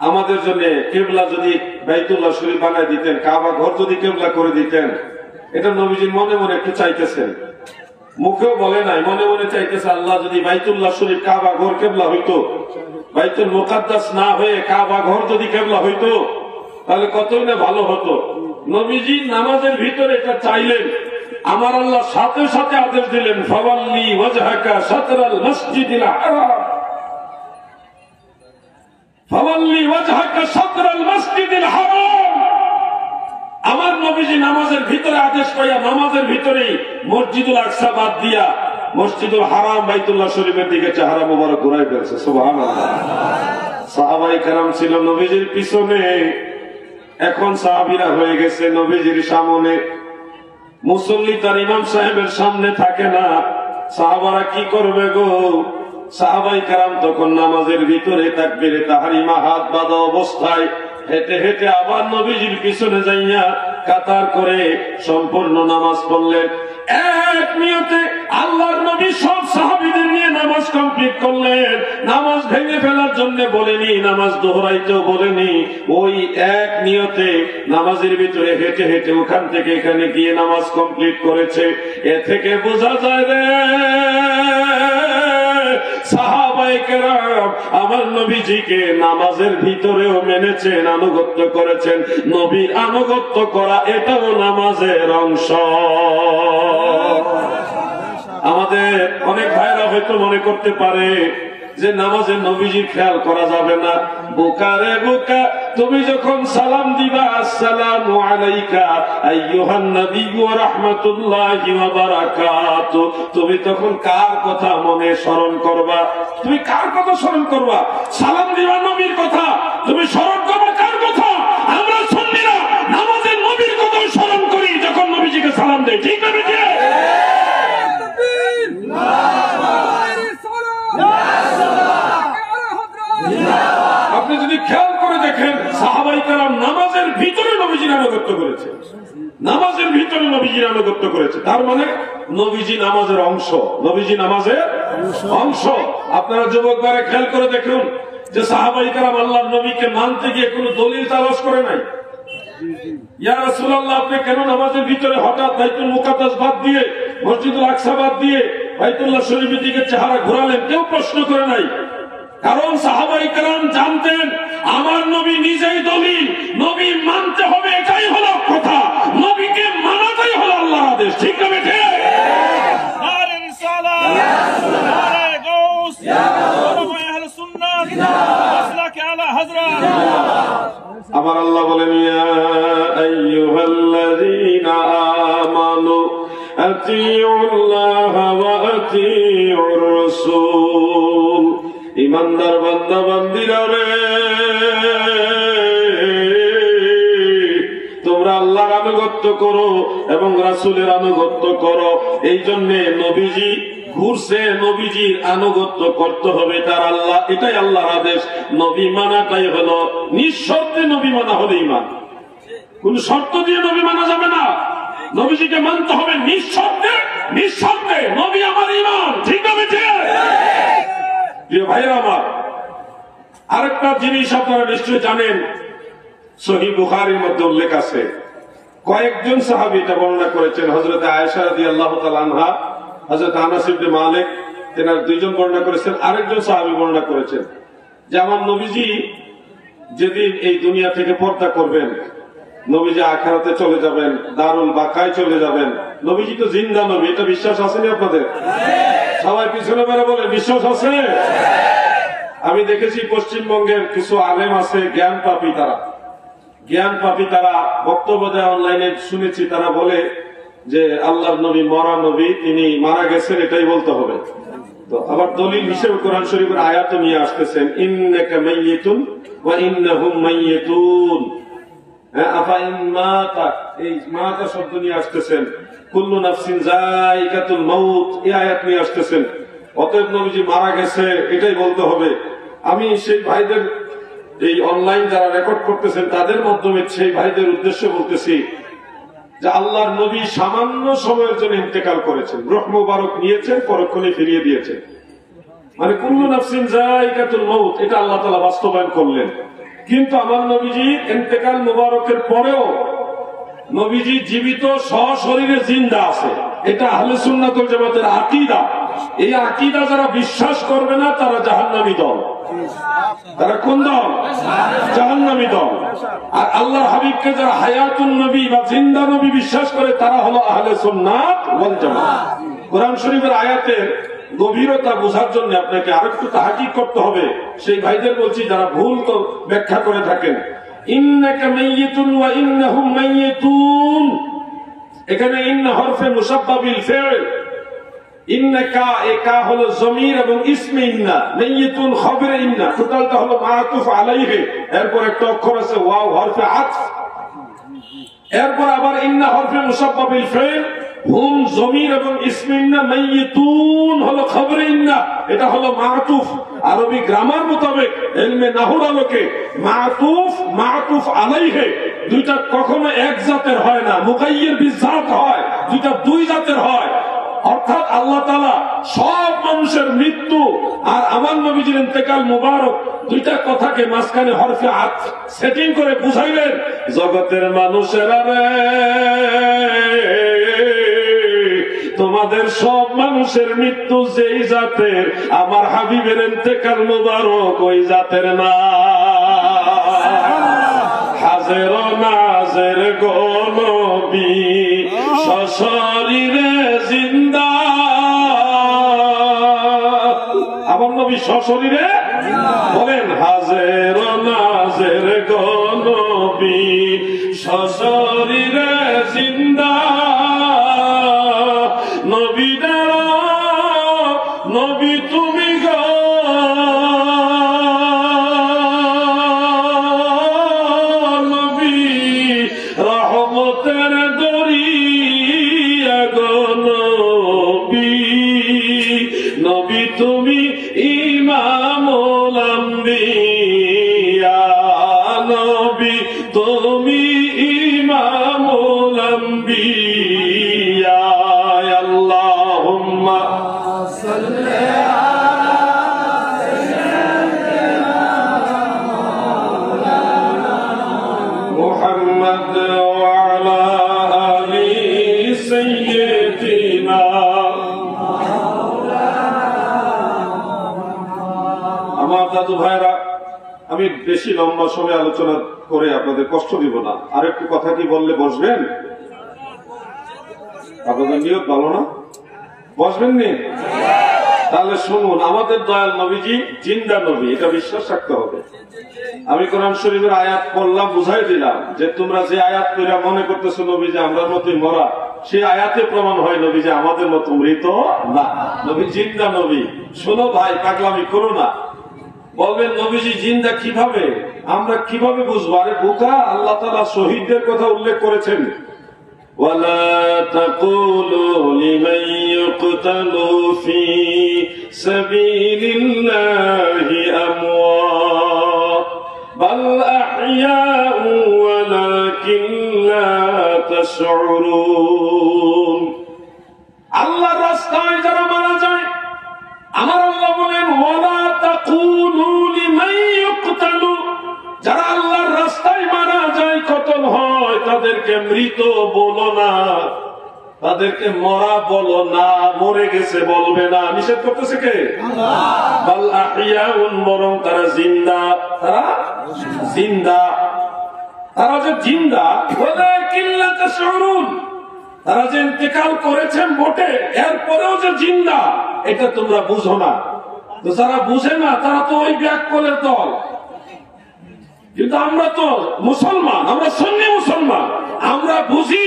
Speaker 1: আমাদের জন্য কেবলা যদি বাইতুল্লাহ শরীফ বানায় দিতেন, কাবা ঘর যদি কেবলা করে দিতেন। এটা নবীজির মনে মনে একটু চাইতেছেন, মুখেও বলে নাই, মনে মনে চাইতেছে আল্লাহ যদি বাইতুল্লাহ শরীফ কাবা ঘর কেবলা হইতো, বাইতুল মুকাদ্দাস না হয়ে কাবা ঘর যদি কেবলা হইতো তাহলে কতই না ভালো হতো। নবীজি নামাজের ভিতরে এটা চাইলেন, আমার আল্লাহ সাথে সাথে আদেশ দিলেন ফাওয়াল্লি ওয়াজহাকা শাতরাল মসজিদিল হারাম, ফাওয়াল্লি ওয়াজহাকা শাতরাল মসজিদিল হারাম। আমার নবীজি নামাজের ভিতরে আদেশ পাইয়া নামাজের ভিতরেই মসজিদুল আকসা বাদ দিয়া মসজিদুল হারাম বাইতুল্লাহ শরীফের দিকে চেহারা মোবারক ঘুরাই ফেলছে। সুবহানাল্লাহ। সাহাবায়ে কেরাম ছিল নবীজির পিছনে, এখন সাহাবীরা হয়ে গেছে নবীজির সামনে। মুসল্লি তার ইমাম সাহেবের সামনে থাকে না, সাহাবারা কি করবে গো? সাহাবায়ে কেরাম তখন নামাজের ভিতরে তাকবীরে তাহরিমা হাত বাঁধা অবস্থায় হেঁটে হেঁটে আবার নবীজির পিছনে যাইয়া কাতার করে সম্পূর্ণ নামাজ পড়লেন। এক নিয়তে আল্লাহর নবী সব সাহাবীদের নিয়ে নামাজ কমপ্লিট করলেন। নামাজ ভেঙে ফেলার জন্য বলেনি, নামাজ দোহরাইতেও বলেনি, ওই এক নিয়তে নামাজের ভিতরে হেঁটে হেঁটে ওখান থেকে এখানে গিয়ে নামাজ কমপ্লিট করেছে। এ থেকে বোঝা যায় রে সাহাবায়ে কেরাম আমার নবীজিকে নামাজের ভিতরেও মেনেছেন, আনুগত্য করেছেন। নবীর আনুগত্য করা এটাও নামাজের অংশ। আমাদের অনেক ভাইরা হয়তো মনে করতে পারে যে নামাজে নবীজির খেয়াল করা যাবে না। বোকা রে বোকা, তুমি যখন সালাম দিবা আসসালামু আলাইকা আইয়ুহান নাবিয়্যু ওয়া রাহমাতুল্লাহি ওয়া বারাকাতুহু, তুমি তখন কার কথা মনে স্মরণ করবা? তুমি কার কথা স্মরণ করবা? সালাম দিবা নবীর কথা, তুমি স্মরণ করবা কার কথা? আমরা সুন্নিরা নামাজে নবীর কথা স্মরণ করি যখন নবীজিকে সালাম দেই, ঠিক না বেঠিক? আপনি যদি খেয়াল করে দেখেন, সাহাবায়ে কেরাম নামাজের ভিতরে নবীজির আনুগত্য করেছে, নামাজের ভিতরে নবীজির আনুগত্য করেছে। তার মানে নবীজি নামাজের অংশ, নবীজি নামাজের অংশ। আপনারা যুবকরা খেয়াল করে দেখুন যে সাহাবায়ে কেরাম আল্লাহর নবীকে মানতে গিয়ে কোনো দলিল তালাশ করে নাই। ইয়া রাসূলুল্লাহ, আপনি কেন নামাজের ভিতরে হঠাৎ বাইতুল মুকাদ্দাস বাদ দিয়ে, মসজিদুল আকসা বাদ দিয়ে বাইতুল্লাহ শরীফের দিকে চেহারা ঘোরালেন? কেউ প্রশ্ন করে নাই। কারণ সাহাবায়ে কেরাম জানতেন আমার নবী নিজেই দলিল, নবী মানতে হবে, এটাই হলো কথা, নবীকে মানাটাই হলো আল্লাহর আদেশ, ঠিক না বেঠিক?
Speaker 2: নারে রিসালাত, নারে গাউস, ওলামায়ে আহলে সুন্নাহ, মাসলাকে আলা হযরত।
Speaker 1: আমার আল্লাহ বলেন ইয়া আইয়ুহাল্লাযীনা আমানু আতিউল্লাহ ওয়া আতিউর রাসূল। ইমানদার বান্দা বান্দিরা রে, তোমরা আল্লাহর আনুগত্য করো এবং রাসূলের আনুগত্য করো। এই জন্য নবীজি ঘুরছে, নবীজির আনুগত্য করতে হবে তার আল্লাহ, এটাই আল্লাহর আদেশ। নবী মানাটাই হলো নিঃশর্তে, নবী মানা হলো ঈমান। কোন শর্ত দিয়ে নবী মানা যাবে না, নবীজিকে মানতে হবে নিঃশর্তে, নিঃশর্তে। নবী আমার ঈমান, ঠিক না বেঠিক? প্রিয় ভাইরা আমার, আরেকটা জিনিস আপনারা নিশ্চয়ই জানেন, সহিহ বুখারীর মধ্যে উল্লেখ আছে, কয়েকজন সাহাবী এটা বর্ণনা করেছেন। হযরত আয়েশা রাদিয়াল্লাহু তাআলা আনহা, হযরত আনাস ইবনে মালিক, তেনার দুইজন বর্ণনা করেছেন, আরেকজন সাহাবী বর্ণনা করেছেন যে আমার নবীজি যেদিন এই দুনিয়া থেকে পর্দা করবেন, নবীজি আখিরাতে চলে যাবেন, দারুল বাকায় চলে যাবেন। নবীজি তো জিন্দা নবী, এটা বিশ্বাস আসেনি আপনাদের? সবাই পিছনে বেড়ে বলে বিশ্বাস আছে। আমি দেখেছি পশ্চিমবঙ্গের কিছু আলেম আছে জ্ঞান পাপী, তারা বক্তব্য দেয় অনলাইনে, শুনেছি তারা বলে যে আল্লাহর নবী মরা নবী, তিনি মারা গেছেন, এটাই বলতে হবে। তো আবার দলিল হিসেবে কোরআন শরীফের আয়াত নিয়ে আসতেছেন, ইন্নাকা মাইয়িতুন ওয়া ইন্নাহুম মাইয়িতুন। আফা ইন মাতা, এই মাতা শব্দ নিয়ে আসতেছেন, কুল্লু নাফসিন যায়িকাতুল মাউত, এই আয়াত নিয়ে আসতেছেন। অতএব নবীজি মারা গেছে, এটাই বলতে হবে। আমি সেই ভাইদের, এই অনলাইন যারা রেকর্ড করতেছেন তাদের মাধ্যমে সেই ভাইদের উদ্দেশ্যে বলতেছি যে আল্লাহর নবী সামান্য সময়ের জন্য ইন্তেকাল করেছেন, রূহ মুবারক নিয়েছেন, পরক্ষণে ফিরিয়ে দিয়েছেন। মানে কুল্লু নাফসিন যায়িকাতুল মাউত, এটা আল্লাহ তাআলা বাস্তবায়ন করলেন। কিন্তু আমার নবীজি ইন্তেকাল মুবারকের পরেও নবীজি জীবিত, সশরীরে জিন্দা আছে। এটা আহলে সুন্নাত ওয়াল জামাতের আকীদা। এই আকীদা যারা বিশ্বাস করবে না তারা জাহান্নামী দল। তারা কোন দল? জাহান্নামী দল। আর আল্লাহর হাবিবকে যারা হায়াতুন নবী বা জিন্দা নবী বিশ্বাস করে তারা হলো আহলে সুন্নাত ওয়াল জামাত। কোরআন শরীফের আয়াতের গভীরতা বোঝার জন্য আপনাকে আরেকটু তাহকিক করতে হবে। সেই ভাইদের বলছি যারা ভুল তো ব্যাখ্যা করে থাকেন, ইন্নাকা মাইয়িতুন ওয়া ইন্নাহুম মাইয়িতুন, এখানে ইন্না হরফে মুসাব্বাবিল ফি'ল। ইন্নাকা, একা হলো জমির এবং ইসমে ইন্না, মাইয়িতুন খবরে ইন্না, টোটালটা হলো মাআতুফ আলাইহি। এরপর একটা অক্ষর আছে ওয়াও, হরফে আতফ। এরপর আবার ইন্না হরফে মুসাব্বাবিল ফি'ল, হুম জমির এবং ইসমে ইন্না, মাইয়িতুন হলো খবরে ইন্না, এটা হলো মাআতুফ। আরবি গ্রামার মোতাবেক, ইলমে নাহুর আলোকে মাআতুফ আলাইহি দুইটা কখনো এক জাতের হয় না, মুকাইয়্যির বিজাত হয়, দুইটা দুই জাতের হয়। অর্থাৎ আল্লাহ তাআলা সব মানুষের মৃত্যু আর আমার নবীজির ইন্তেকাল মুবারক, দুইটা কথাকে মাঝখানে হরফে আতফ সেটিং করে বুঝাইলেন, জগতের মানুষেরা রে, তোমাদের সব মানুষের মৃত্যু যেই জাতের, আমার হাবিবের ইন্তেকাল মুবারক ওই জাতের না। হাজের নাজের গো নবী সশরীরে জিন্দা, আমার নবী সশরীরে বলেন হাজের নাজের গো নবী সশরীরে জিন্দা নবী নবী তুমি গো নবী রহমতের দরিয়া গো নবী নবী তুমি ইমামুল আম্বিয়া নবী তুমি ইমামুল আম্বিয়া আল্লাহুম্মা সাল্লি মুহাম্মদ ওয়া আলা আলি সাইয়্যিদিনা। আমার দাদু ভাইরা, আমি বেশি লম্বা সময় আলোচনা করে আপনাদের কষ্ট দিব না। আর একটু কথা কি বললে বসবেন? আপনাদের নিয়ত ভালো না? বসবেন নি? তাহলে শুনুন, আমাদের দয়াল নবীজি জিন্দা নবী, এটা বিশ্বাস রাখতে হবে। আমি কোরআন শরীফের আয়াত পড়লাম, বুঝাই দিলাম যে তোমরা যে আয়াত পড়া মনে করতেছো নবী যে আমরা মতোই মরা, সেই আয়াতে প্রমাণ হয় নবী যে আমাদের মতো মৃত না, নবী জিন্দা নবী। শোনো ভাই, পাগলামি করো না। বলবেন নবীজি জিন্দা কিভাবে, আমরা কিভাবে বুঝবো? আরে বোকা, আল্লাহ তাআলা শহীদদের কথা উল্লেখ করেছেন, ওয়ালা তাকুলু লিমান ইয়ুকতালু ফি সাবিলিল্লাহি আমওয়াত বাল আহইয়াউ ওয়ালাকিন লা তাশউরুন। আল্লাহর রাস্তায় যারা মারা যায়, আমার আল্লাহ বলেন ওয়ালা তাকুলু লিমান ইয়ুকতালু, যারা আল্লাহর রাস্তায় মারা যায়, কতল হয়, তাদেরকে মৃত বলো না, তাদেরকে মরা বলো না, মরে গেছে বলবে না। নিষেধ করতেছে কে? বাল আহইয়াউন, বরং তারা জিন্দা, তারা জিন্দা, তারা যে জিন্দা, ওয়ালাকিন লা তাশউরুন, তারা যে ইন্তেকাল করেছেন বটে, এরপরেও যে জিন্দা এটা তোমরা বুঝো না। তো যারা বুঝে না তারা তো ওই ব্যাককলের দল। কিন্তু আমরা তো মুসলমান, আমরা সুন্নি মুসলমান, আমরা বুঝি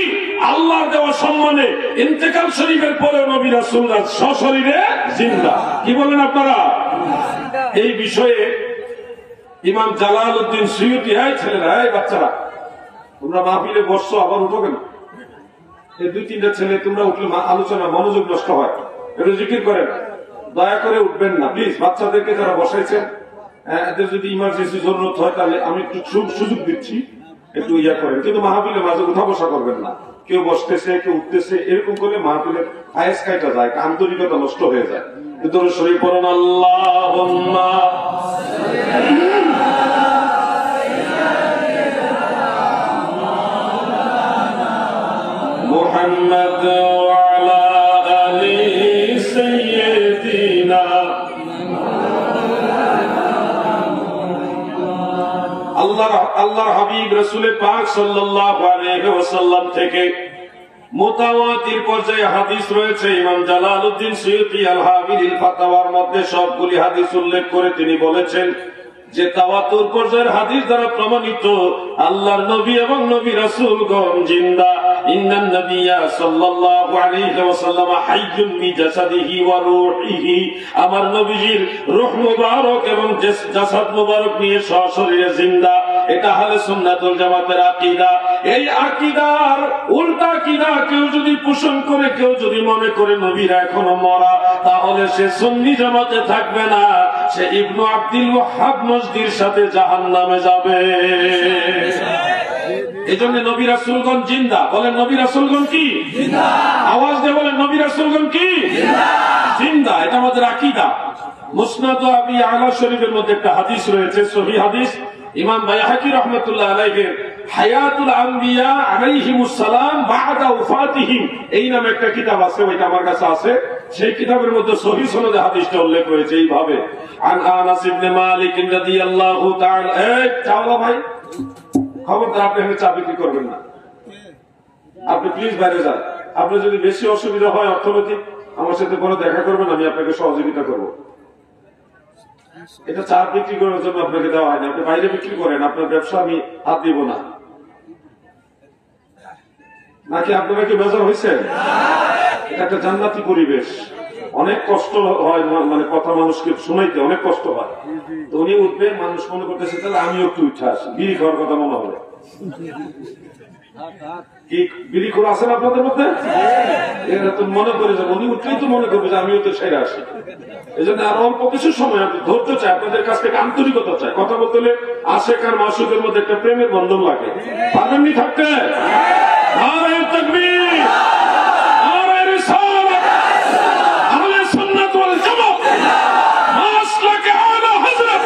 Speaker 1: আল্লাহর দেওয়া সম্মানে ইন্তেকাল শরীফের পরে নবী রাসূলরা সশরীরে জিন্দা। কি বলেন আপনারা? এই বিষয়ে ইমাম জালালউদ্দিন সুয়ুতী, এই ছেলেরা, এই বাচ্চারা, তোমরা মাহফিলে বসছো, আবার উঠো কেন? এই দুই তিনটা ছেলে তোমরা উঠলে আলোচনা মনোযোগ নষ্ট হয়, একটু জিকির করেন, দয়া করে উঠবেন না প্লিজ। বাচ্চাদেরকে যারা বসাইছেন, এদের যদি ইমার্জেন্সি জরুরত হয় তাহলে আমি একটু সুযোগ দিচ্ছি, একটু ইয়া করেন, কিন্তু মাহফিলে মাঝে উঠা বসা করবেন না। কেউ বসতেছে, কেউ উঠতেছে, এরকম করে মাহফিলের আয়েস খাইটা যায়, আন্তরিকতা নষ্ট হয়ে যায়। দরুদ শরীফ পড়ুন, আল্লাহুম্মা মুহাম্মদ ওয়া আলা আলি সাইয়্যিদিনা। আল্লাহর হাবিব রাসূল পাক সাল্লাল্লাহু আলাইহি ওয়াসাল্লাম থেকে মুতাওয়াতির পর্যায়ে হাদিস রয়েছে। ইমাম জালালউদ্দিন সুয়ুতী আল হাবিল ফাতাওয়ার মধ্যে সবগুলি হাদিস উল্লেখ করে তিনি বলেছেন যে তাওয়াতুর পর্যায়ের হাদিস দ্বারা প্রমাণিত আল্লাহর নবী এবং নবী রাসূলগণ জিন্দা। ইন্নান নাবিয়্যা সাল্লাল্লাহু আলাইহি ওয়াসাল্লাম হাইয়্যুন বিজাসাদিহি ওয়া রূহিহি, আমার নবীজির রূহ মুবারক এবং জাসাদ মুবারক নিয়ে সশরীরে জিন্দা। এটা আহলে সুন্নাত ওয়াল জামাতের আকীদা। এই আকীদার উল্টা আকীদা কেউ যদি পোষণ করে, কেউ যদি মনে করে নবীরা এখনো মরা, তাহলে সে সুন্নি জামাতে থাকবে না, সে ইবনু আব্দুল ওয়াহ্হাব নজদীর সাথে জাহান্নামে যাবে। এজন্য নবী রাসূলগণ জিন্দা। বলেন নবী রাসূলগণ কি জিন্দা? আওয়াজ দিয়ে বলেন নবী রাসূলগণ কি জিন্দা? জিন্দা। এটা আমাদের আকীদা। মুসনাদ আবি আলা শরীফের মধ্যে একটা হাদিস রয়েছে, সহিহ হাদিস, ইমাম বাইহাকি রাহমাতুল্লাহ আলাইহি হায়াতুল আম্বিয়া আলাইহিমুস সালাম বা'দা ওয়াফাতিহিম, এই নামে একটা কিতাব আছে, ওইটা আমার কাছে আছে। সেই কিতাবের মধ্যে সহিহ সনদে হাদিসটা উল্লেখ রয়েছে এইভাবে, আন আনাস ইবনে মালিক রাদিয়াল্লাহু তাআলা। এই চাওলা ভাই, খবরদার আপনি এখানে চা বিক্রি করবেন না, আপনি প্লিজ বাইরে যান। আপনার যদি বেশি অসুবিধা হয় অর্থনৈতিক, আমার সাথে পরে দেখা করবেন, আমি আপনাকে সহযোগিতা করবো। এটা চা বিক্রি করার জন্য আপনাকে দেওয়া হয় না, আপনি বাইরে বিক্রি করেন, আপনার ব্যবসা আমি হাত দিব না। নাকি আপনারা কি বেজার হয়েছে? এটা একটা জান্নাতি পরিবেশ, অনেক কষ্ট হয়, মানে কথা মানুষকে শোনাইতে অনেক কষ্ট হয়। তো উনি উঠবে, মানুষ মনে করতেছে তাহলে আমিও একটু উঠে আসি, বিড়ি খাওয়ার কথা মনে হবে। কি বিড়ি খোলা আছেন আপনাদের মধ্যে? এরা তো মনে করে যে উনি উঠলেই তো মনে করবে যে আমিও তো সেরে আসি। এই জন্য আর অল্প কিছু সময় আপনি ধৈর্য চাই, আপনাদের কাছ থেকে আন্তরিকতা চাই। কথা বলতে হলে আশেক আর মাসুকের মধ্যে একটা প্রেমের বন্ধন লাগে। পারবেননি থাকতে? নারে তাকবীর, নারে রিসালাত, আহলে সুন্নাত ওয়াল জামাত, মাসলাকে আলা হযরত।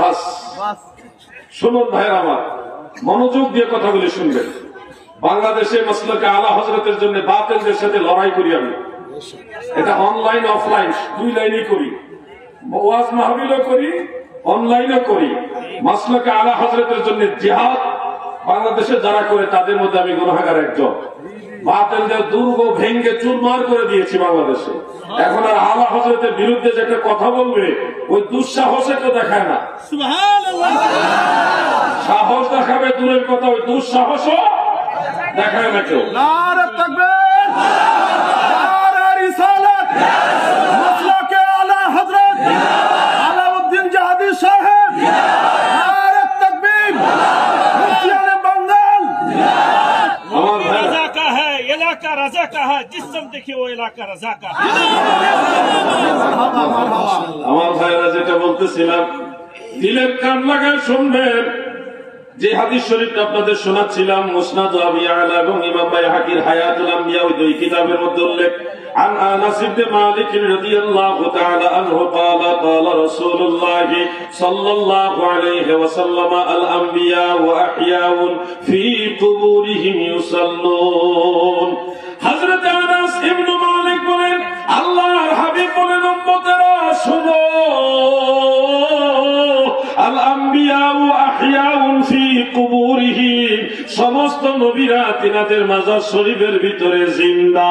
Speaker 1: বাস শুনুন ভাইরা আমার, মনোযোগ দিয়ে কথাগুলি শুনবেন। বাংলাদেশে মাসলাকে আলা হযরতের জন্য বাতিলদের সাথে লড়াই করি আমি। এটা অনলাইন অফলাইন দুই লাইনই করি, ওয়াজ মাহফিলও করি, অনলাইনও করি। মাসলাকে আলা হযরতের জন্য জিহাদ বাংলাদেশে যারা করে তাদের মধ্যে আমি গুনাহগার একজন। বাতিলদের দুর্গ ভেঙ্গে চুরমার করে দিয়েছি বাংলাদেশে। এখন আর আলা হযরতের বিরুদ্ধে যে একটা কথা বলবে, ওই দুঃসাহসে তো দেখায় না। সুবহানাল্লাহ, সাহস দেখাবে দূরের কথা, ওই দুঃসাহসও দেখায় না কেউ।
Speaker 2: নারে তাকবীর, নারে রিসালাত, মাসলাকে আলা হযরত আলাউদ্দিন জাহাদি সাহেব। নারে তাকবীর, মুফতিয়ানে বাঙ্গাল।
Speaker 1: আমার ভাই
Speaker 2: রাজা কা হ্যায়, এলাকা রাজা কা হ্যায়, জিসম দেখে ও এলাকা রাজা কা।
Speaker 1: আমার ভাইরা যেটা বলতেছিলাম, দিলের কান লাগায় শুনবেন। যে হাদিস শরীফটা আপনাদের শোনাচ্ছিলাম, মুসনাদ আবি আলা এবং ইমাম বাইহাকির হায়াতুল আম্বিয়া, ওই দুই কিতাবের মধ্যে উল্লেখ। عن أنس بن مالك رضي الله تعالى عنه قال قال رسول الله صلى الله عليه وسلم الأنبياء أحياء في قبورهم يصلون। হযরত আনাস ইবনে মালিক বলেন, আল্লাহর হাবিব বলেন, উম্মতেরা শুনো, আল আম্বিয়া আহইয়াউন ফি কুবুরিহিম, সমস্ত নবীরা তিনাদের মাজার শরীফের ভিতরে জিন্দা।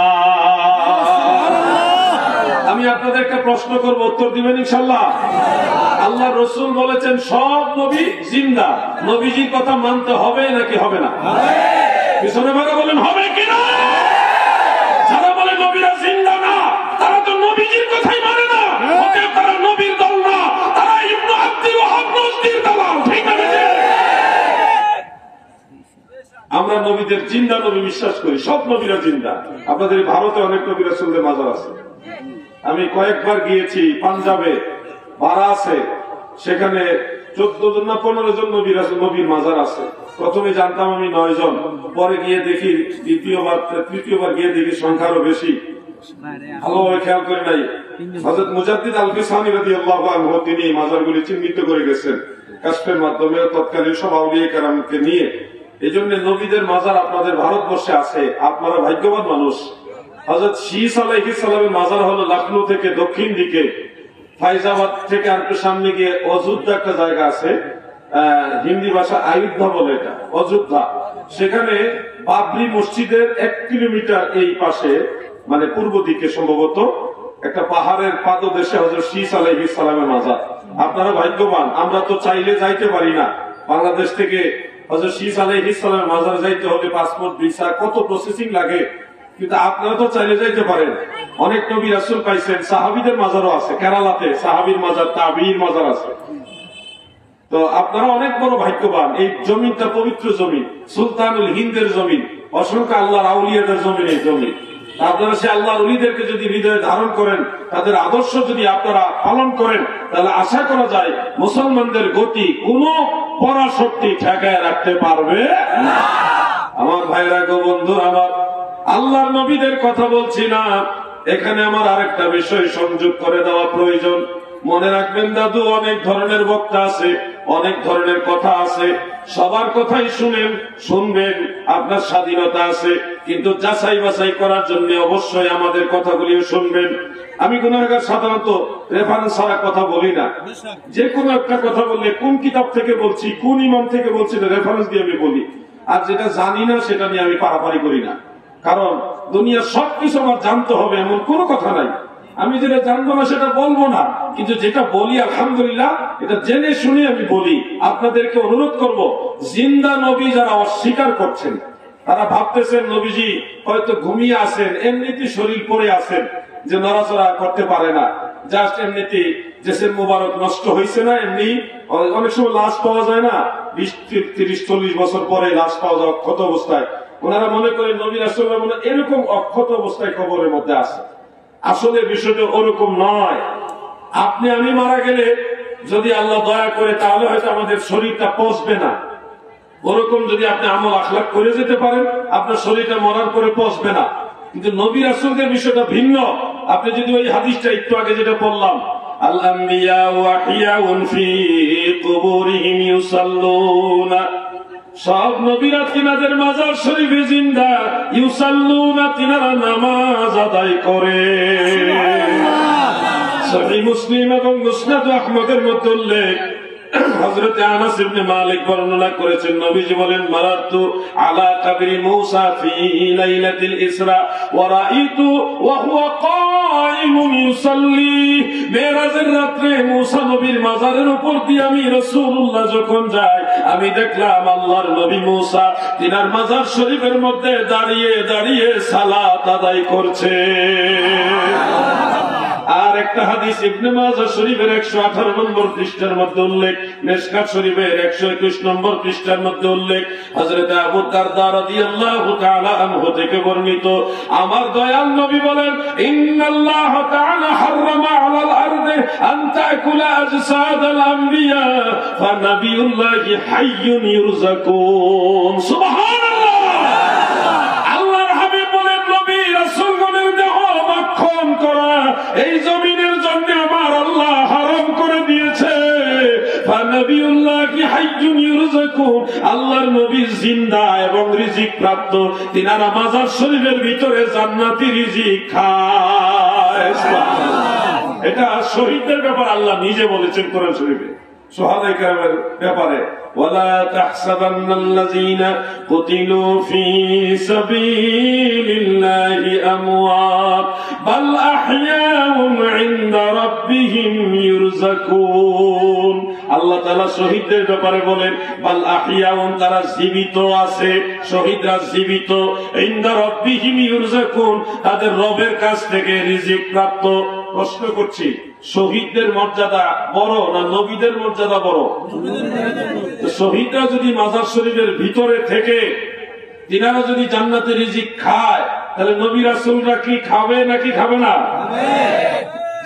Speaker 1: আমি আপনাদের একটা প্রশ্ন করব, উত্তর দিবেন ইনশাআল্লাহ? আল্লাহ রাসূল বলেছেন সব নবী জিন্দা, নবীজির কথা মানতে হবে নাকি হবে না? পিছনে ভাগে বলেন হবে কিনা? যারা বলে নবীরা জিন্দা না, তারা তো নবীজির কথাই মানে না, অতএব তারা নবীর দল না, তারা ইবনে আব্দুল ওয়াহাব নজদীর দালাল। ঠিক আছে? আমরা নবীদের জিন্দা নবী বিশ্বাস করি, সব নবীরা জিন্দা। আপনাদের ভারতে অনেক নবী রাসূলদের মাজার আছে। আমি কয়েকবার গিয়েছি, পাঞ্জাবে ভাড়া আছে, সেখানে 14 জন না 15 জন নবীর মাজার আছে। প্রথমে জানতাম আমি 9 জন, পরে গিয়ে দেখি তৃতীয়বার গিয়ে দেখি সংখ্যা আরো বেশি। ভালোভাবে খেয়াল করে নাই। হযরত মুজাদ্দিদ আল-ফিসানি রাদিয়াল্লাহু আনহু তিনি মাজারগুলি চিহ্নিত করে গেছেন কাশফের মাধ্যমে, তৎকালীন সব আউলিয়া কেরামকে নিয়ে। এই জন্য নবীদের মাজার আপনাদের ভারতবর্ষে আছে, আপনারা ভাগ্যবান মানুষ। হযরত শীস আলাইহিস সালামের মাজার হলো লখনৌ থেকে দক্ষিণ দিকে, ফাইজাবাদ থেকে আর একটু সামনে গিয়ে অযোধ্যা একটা জায়গা আছে, হিন্দি ভাষা আয়োধ্যা বলে, এটা অযোধ্যা। সেখানে বাবরি মসজিদের 1 কিলোমিটার এই পাশে, মানে পূর্ব দিকে সম্ভবত একটা পাহাড়ের পাদদেশে হযরত শীস আলাইহিস সালামের মাজার। আপনারা ভাগ্যবান, আমরা তো চাইলে যাইতে পারি না। বাংলাদেশ থেকে হযরত শীস আলাইহিস সালামের মাজার যাইতে হলে পাসপোর্ট, ভিসা, কত প্রসেসিং লাগে, কিন্তু আপনারা তো চাইলে যাইতে পারেন। অনেক নবী রাসূল পাইছেন, সাহাবীদের মাজারও আছে, কেরালাতে সাহাবীর মাজার, তাবিঈর মাজার আছে। তো আপনারা অনেক বড় ভাগ্যবান। এই জমিনটা পবিত্র জমিন, সুলতানুল হিন্দের জমিন, অসংখ্য আল্লাহর আউলিয়াদের জমিন এই জমিন। আপনারা সে আল্লাহর ওলিদেরকে যদি হৃদয়ে ধারণ করেন, তাদের আদর্শ যদি আপনারা পালন করেন, তাহলে আশা করা যায় মুসলমানদের গতি কোন পরাশক্তি ঠেকায় রাখতে পারবে না। আমার ভাইরা গো, বন্ধু আমার, আল্লাহর নবীদের কথা বলছি না, এখানে আমার আরেকটা বিষয় সংযোগ করে দেওয়া প্রয়োজন। মনে রাখবেন দাদু, অনেক ধরনের বক্তা আছে, অনেক ধরনের কথা আছে, সবার কথাই শুনবেন, আপনার স্বাধীনতা আছে, কিন্তু যাচাই বাছাই করার জন্য অবশ্যই আমাদের কথাগুলিও শুনবেন। আমি গুনাহগার সাধারণত রেফারেন্স ছাড়া কথা বলি না। যে কোনো একটা কথা বললে কোন কিতাব থেকে বলছি, কোন ইমাম থেকে বলছি, রেফারেন্স দিয়ে আমি বলি। আর যেটা জানি না সেটা নিয়ে আমি পারাপারি করি না, কারণ দুনিয়ার সবকিছু আমার জানতে হবে এমন কোনো কথা নাই। আমি যেটা জানবো না সেটা বলবো না, কিন্তু যেটা বলি আলহামদুলিল্লাহ এটা জেনে শুনে আমি বলি। আপনাদেরকে অনুরোধ করব, জিন্দা নবী যারা অস্বীকার করছেন তারা ভাবতেছেন নবীজি হয়তো ঘুমিয়ে আছেন, এমনিতে শরীর পড়ে আছেন যে নড়াচড়া করতে পারে না, জাস্ট এমনিতে জেসের মুবারক নষ্ট হয়েছে না, এমনি অনেক সময় লাশ পাওয়া যায় না, 20-30-40 বছর পরে লাশ পাওয়া যায় অক্ষত অবস্থায়। ওনারা মনে করেন নবী রাসূলুল্লাহ মনে এরকম অক্ষত অবস্থায় কবরের মধ্যে আছে। আসলে বিষয়টা ওরকম নয়। আপনি আমি মারা গেলে যদি আল্লাহ দয়া করে তাহলে হয়তো আমাদের শরীরটা পচবে না। ওরকম যদি আপনি আমল আখলাক করে যেতে পারেন আপনার শরীরটা মরার পরে পচবে না। কিন্তু নবী রাসূলদের বিষয়টা ভিন্ন। আপনি যদি ওই হাদিসটা একটু আগে যেটা বললাম, আল আম্বিয়া ওয়া হিয়াউন ফি কুবুরিহিম ইউসাল্লুনা, সব নবীরা তিনাদের মাজার শরীফে জিন্দা, ইউসাল্লুনা তিনারা নামাজ আদায় করে। সহিহ মুসলিম এবং মুসনাদ আহমদের মধ্যে উল্লেখ, হযরত আনাস ইবনে মালিক বর্ণনা করেছেন, নবীজি বলেন, মারাতু আলা কবরি মূসা ফি লাইলাতিল ইসরা ওয়া রাআইতু ওয়া হুয়া কায়িমুন ইউসাল্লি। মেরাজের রাতে মূসা নবীর মাজারের উপর দিয়ে আমি রাসূলুল্লাহ যখন যাই, আমি দেখলাম আল্লাহর নবী মূসা তিনার মাজার শরীফের মধ্যে দাঁড়িয়ে দাঁড়িয়ে সালাত আদায় করছে। আর একটা হাদিস ইবনে মাজাহ শরীফের 118 নম্বর পৃষ্ঠার মধ্যে উল্লেখ, মিশকাত শরীফের 121 নম্বর পৃষ্ঠার মধ্যে উল্লেখ, হযরত আবু দারদা রাদিয়াল্লাহু তাআলা আনহু থেকে বর্ণিত, আমার দয়াল নবী বলেন, ইন্নাল্লাহ তাআলা হারামা আলাল আরদি আন তাকুলা আজসাদাল আম্বিয়া ফানাবিয়ুল্লাহি হাইয়ুন ইউরযাকুন। সুবহানাল্লাহ। আল্লাহর হাবিব বলেন, নবী রাসূলগণের দেহ ভক্ষণ করা এই জমিনের জন্য আমার আল্লাহ হারাম করে দিয়েছে। ফানাবিয়ুল্লাহি হাইয়ুন ইউরযাকুন, আল্লাহর নবী জিন্দা এবং রিজিক প্রাপ্ত, তিনারা মাজার শরীফের ভিতরে জান্নাতি রিজিক খায়। এটা শহীদদের ব্যাপার আল্লাহ নিজে বলেছেন কোরআন শরীফে, সুহাদায়ে কেরামের ব্যাপারে, ওয়ালা তাহসাবান্নাল্লাযীনা কুতিলু ফী সাবিলিল্লাহি আমওয়াত বাল আহইয়াউন ইনদা রাব্বিহিম ইউরযাকুন। আল্লাহ তাআলা শহীদদের ব্যাপারে বলেন, বাল আহইয়াউন, তারা জীবিত আছে, শহীদরা জীবিত, ইনদা রাব্বিহিম ইউরযাকুন, তাদের রবের কাছ থেকে রিজিক প্রাপ্ত। প্রশ্ন করছি, শহীদদের মর্যাদা বড় না নবীদের মর্যাদা বড়? শহীদরা যদি মাজার শরীফের ভিতরে থেকে তিনারা যদি জান্নাতের রিজিক খায়, তাহলে নবী রাসূলরা কি খাবে নাকি খাবে না?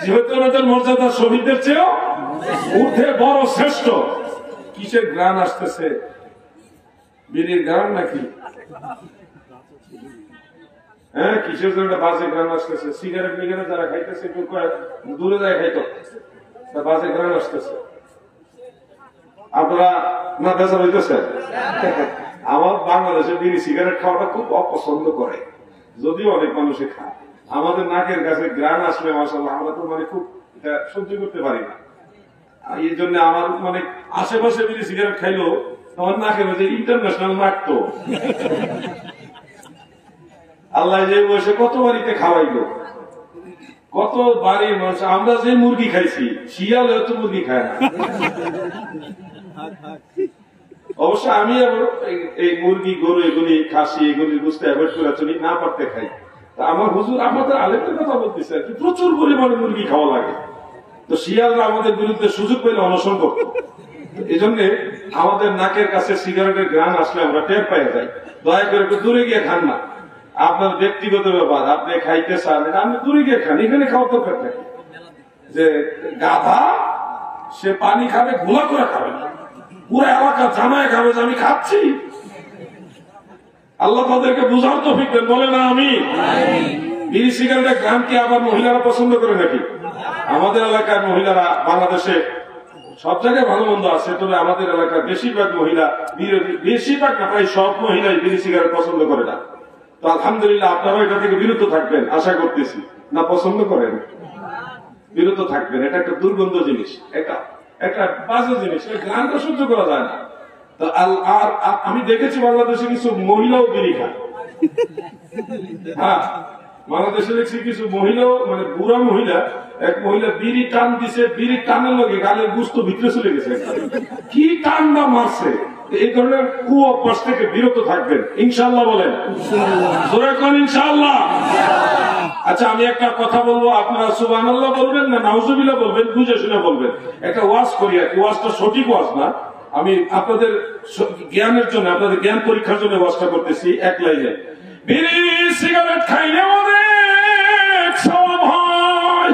Speaker 1: যেহেতু ওনাদের মর্যাদা শহীদদের চেয়েও উঠে বড়, শ্রেষ্ঠ। কিসের গান আসতেছে? বিড়ির গান নাকি? হ্যাঁ, কিসের জন্য বাজে গান আসতেছে? সিগারেট মিগারেট যারা খাইতেছে একটু দূরে যায় খাইতো, বাজে গান আসতেছে। আপনারা না বেচার হইতেছে? আমার বাংলাদেশে বিড়ি সিগারেট খাওয়াটা খুব অপছন্দ করে, যদিও অনেক মানুষে খায়। আমাদের নাকের কাছে গ্রান আসলে মাশাআল্লাহ আমরা তো মানে খুব এটা সহ্য করতে পারি না। এই জন্য আমার মানে আশেপাশে বিড়ি সিগারেট খাইলো আমার নাকের মধ্যে ইন্টারন্যাশনাল নাক তো। আল্লাহ যে বসে কত বাড়িতে খাওয়াইলো, কত বাড়ির মানুষ। আমরা যে মুরগি খাইছি, শিয়াল এত মুরগি খায় না। অবশ্য আমি এই মুরগি, গরু, এগুলি খাসি, এগুলি বুঝতে অ্যাভয়েড করে চলি, না পারতে খাই। তা আমার হুজুর আমাদের আলেমদের কথা বলতেছে আর কি, প্রচুর পরিমাণে মুরগি খাওয়া লাগে। তো শিয়ালরা আমাদের বিরুদ্ধে সুযোগ পেলে অনশন করত। এই জন্য আমাদের নাকের কাছে সিগারেটের গ্রান আসলে আমরা টের পাই যাই। দয়া করে একটু দূরে গিয়ে খান না, আপনার ব্যক্তিগত ব্যাপার। আপনি খাইতে চান, আপনি দূরে গিয়ে খান, এখানে খাওয়ার দরকার থাকে। যে গাধা সে পানি খাবে, ঘোলা করে খাবে না, পুরো এলাকা জানায় খাবে যে আমি খাচ্ছি। আল্লাহ তাদেরকে বুঝার তৌফিক দেন, বলে না আমি। বিড়ি সিগারেটের গ্রাম কি আবার মহিলারা পছন্দ করে নাকি? আমাদের এলাকার মহিলারা, বাংলাদেশে সব জায়গায় ভালো মন্দ আছে, তবে আমাদের এলাকার বেশিরভাগ মহিলা, বেশিরভাগ না প্রায় সব মহিলাই বিড়ি সিগারেট পছন্দ করে না। তো আলহামদুলিল্লাহ আপনারা এটা থেকে বিরত থাকবেন আশা করতেছি। না পছন্দ করেন, বিরত থাকবেন। এটা একটা দুর্গন্ধ জিনিস, এটা একটা বাজে জিনিস, গানটা সহ্য করা যায় না। তো আর আমি দেখেছি বাংলাদেশে কিছু মহিলাও বিড়ি খায়। হ্যাঁ, বাংলাদেশে দেখছি কিছু মহিলা, মানে বুড়া মহিলা, এক মহিলা বিড়ি টান দিছে, বিড়ি টানের লগে গালের গুস্ত ভিতরে চলে গেছে, কি টান না মারছে। এই ধরনের কুঅভ্যাস থেকে বিরত থাকবেন ইনশাআল্লাহ। বলেন জোরে কোন ইনশাআল্লাহ। আচ্ছা, আমি একটা কথা বলবো, আপনারা সুবহানাল্লাহ বলবেন না নাউজুবিল্লাহ বলবেন, বুঝে শুনে বলবেন। একটা ওয়াজ করি, ওয়াজটা সঠিক ওয়াজ না, আমি আপনাদের জ্ঞানের জন্য, আপনাদের জ্ঞান পরীক্ষার জন্য ওয়াজটা করতেছি। এক লাইনে, বিড়ি সিগারেট খাইলে অনেক সওয়াব হয়।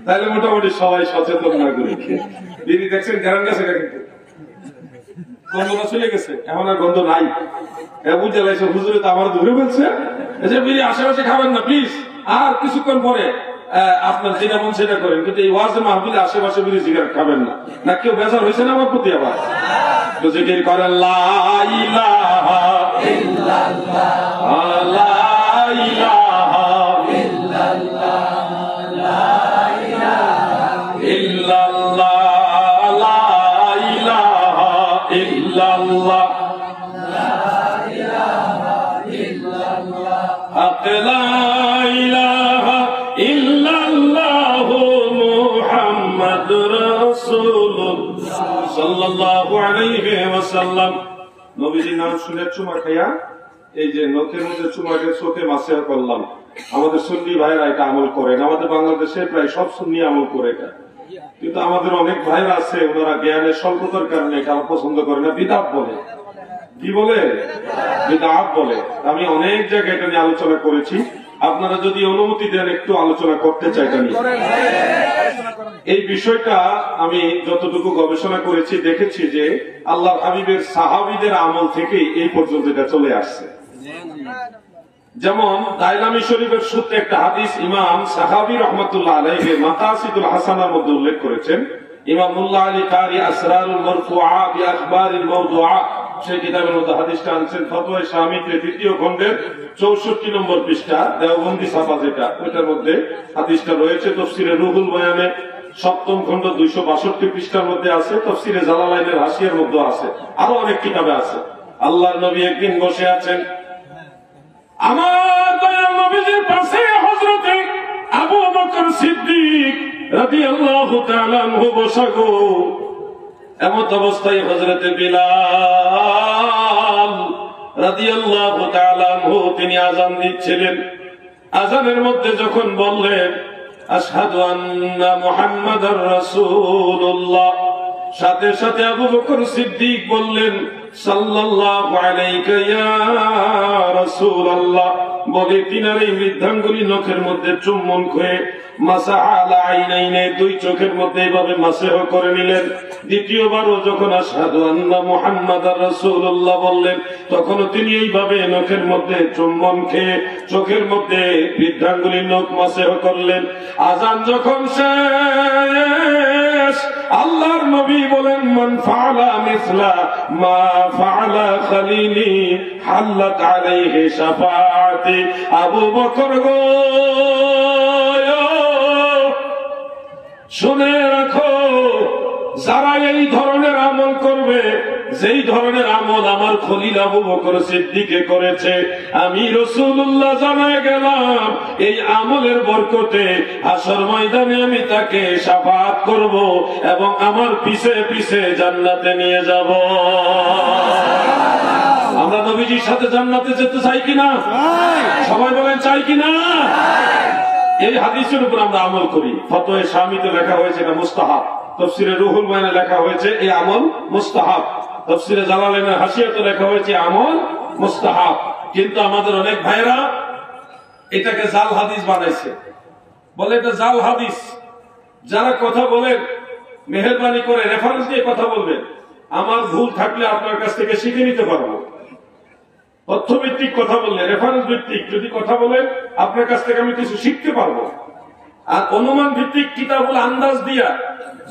Speaker 1: তাহলে মোটামুটি সবাই সচেতন নাগরিক। বিড়ি দেখছেন গ্যারান গেছে, কিন্তু গন্ধটা চলে গেছে, এখন আর গন্ধ নাই। বুঝে লাগছে হুজুরে তো আমার ধরে ফেলছে, বিড়ি আশেপাশে খাবেন না প্লিজ, আর কিছুক্ষণ পরে আপনার যেটা মন সেটা করেন, কিন্তু এই ওয়াজ মাহফিলে আশেপাশে বিড়ি সিগারেট খাবেন না। না কেউ বেজার হয়েছে না আমার প্রতি? আবার তো জিকির করেন লা ইলাহা ইল্লাল্লাহ, লা ইলাহা ইল্লাল্লাহ, লা ইলাহা ইল্লাল্লাহ, লা ইলাহা ইল্লাল্লাহ, লা ইলাহা ইল্লাল্লাহ, লা ইলাহা ইল্লাল্লাহ মুহাম্মাদুর রাসূলুল্লাহ সাল্লাল্লাহু আলাইহি ওয়াসাল্লাম। নবীজির নাম শুনে চুমা খাইয়া, এই যে নখের মধ্যে চুমাকে চোখে মাসিয়া করলাম। আমাদের সুন্নি ভাইরা এটা আমল করেন, আমাদের বাংলাদেশে প্রায় সব সুন্নি আমল করে এটা। কিন্তু আমাদের অনেক ভাইরা আছে, ওনারা জ্ঞানের স্বল্পতার কারণে এটা পছন্দ করে না, বিদআত বলে। কি বলে? বিদআত বলে। আমি অনেক জায়গায় এটা নিয়ে আলোচনা করেছি, আপনারা যদি অনুমতি দেন একটু আলোচনা করতে চাই। এই বিষয়টা আমি যতটুকু গবেষণা করেছি দেখেছি যে আল্লাহর হাবিবের সাহাবীদের আমল থেকে এই পর্যন্ত এটা চলে আসছে। যেমন দাইলামি শরীফের সূত্রে একটা হাদিস ইমাম সাহাবী রাহমাতুল্লাহ আলাইহি মাকাসিদুল হাসানার মধ্যে উল্লেখ করেছেন। ইমাম মুল্লা আলী কারি আসরারুল মারফুআ বি আখবারিল মাওদুআ, সেই কিতাবের মধ্যে হাদিসটা আনছেন। ফতোয়া শামিতের 3য় খণ্ডের 64 নম্বর পৃষ্ঠা, দেওবন্দি ছাপা যেটা, ওইটার মধ্যে হাদিসটা রয়েছে। তাফসীরে রুহুল বয়ানে 7ম খণ্ড 262 পৃষ্ঠার মধ্যে আছে, তাফসীরে জালালাইনের হাসিয়ার মধ্যে আছে, আরো অনেক কিতাবে আছে। আল্লাহর নবী একদিন বসে আছেন, আমার দয়াল নবীজির পাশে হযরতে আবু বকর সিদ্দিক রাদিয়াল্লাহু তাআলা আনহু বসা গো। এমত অবস্থায় হযরতে বিলাল রাদিয়াল্লাহু তাআলা আনহু তিনি আযান দিচ্ছিলেন। আযানের মধ্যে যখন বললেন আশহাদু আন্না মুহাম্মাদার রাসূলুল্লাহ, সাথে সাথে আবু বকর সিদ্দিক বললেন সাল্লাল্লাহু আলাইকা ইয়া রাসূলুল্লাহ, বলে তিনার এই বৃদ্ধাঙ্গুলি নখের মধ্যে চুম্বন করে মাসাহা আলা আইনাইনে, 2 চোখের মধ্যে এইভাবে মাসহ করে নিলেন। দ্বিতীয়বারও যখন আশহাদু আন্না মুহাম্মাদার রাসূলুল্লাহ বললেন, তখনও তিনি এইভাবে নখের মধ্যে চুম্বন খেয়ে চোখের মধ্যে বৃদ্ধাঙ্গুলির নখ মাসহ করলেন। আযান যখন শেষ, আল্লাহর নবী বলেন মান ফাআলা মিসলা মা ফাআলা খলিলি হাল্লাত আলাইহি শাফাআতি। আবু বকর গো, শুনে রাখো, যারা এই ধরনের আমল করবে, যেই ধরনের আমল আমার খলিল আবু বকর সিদ্দিকে করেছে, আমি রাসূলুল্লাহ জানায় গেলাম এই আমলের বরকতে হাশর ময়দানে আমি তাকে শাফাআত করব এবং আমার পিছে পিছে জান্নাতে নিয়ে যাব। আমরা নবীজির সাথে জান্নাতে যেতে চাই কিনা? সবাই বলেন চাই কিনা? এই হাদিসের উপর আমরা আমল করি। ফতোয়া শামিতে লেখা হয়েছে এটা মুস্তাহাব, তাফসীরে রুহুল বয়ানে লেখা হয়েছে এই আমল মুস্তাহাব, তাফসীরে জালালাইনের হাসিয়াতে লেখা হয়েছে আমল মুস্তাহাব। কিন্তু আমাদের অনেক ভাইরা এটাকে জাল হাদিস বানাইছে, বলে এটা জাল হাদিস। যারা কথা বলেন মেহেরবানি করে রেফারেন্স দিয়ে কথা বলবেন, আমার ভুল থাকলে আপনার কাছ থেকে শিখে নিতে পারবো। তথ্যভিত্তিক কথা বললে, রেফারেন্স ভিত্তিক যদি কথা বলেন, আপনার কাছ থেকে আমি কিছু শিখতে পারবো। আর অনুমান ভিত্তিক কিতাবুল আন্দাজ দিয়া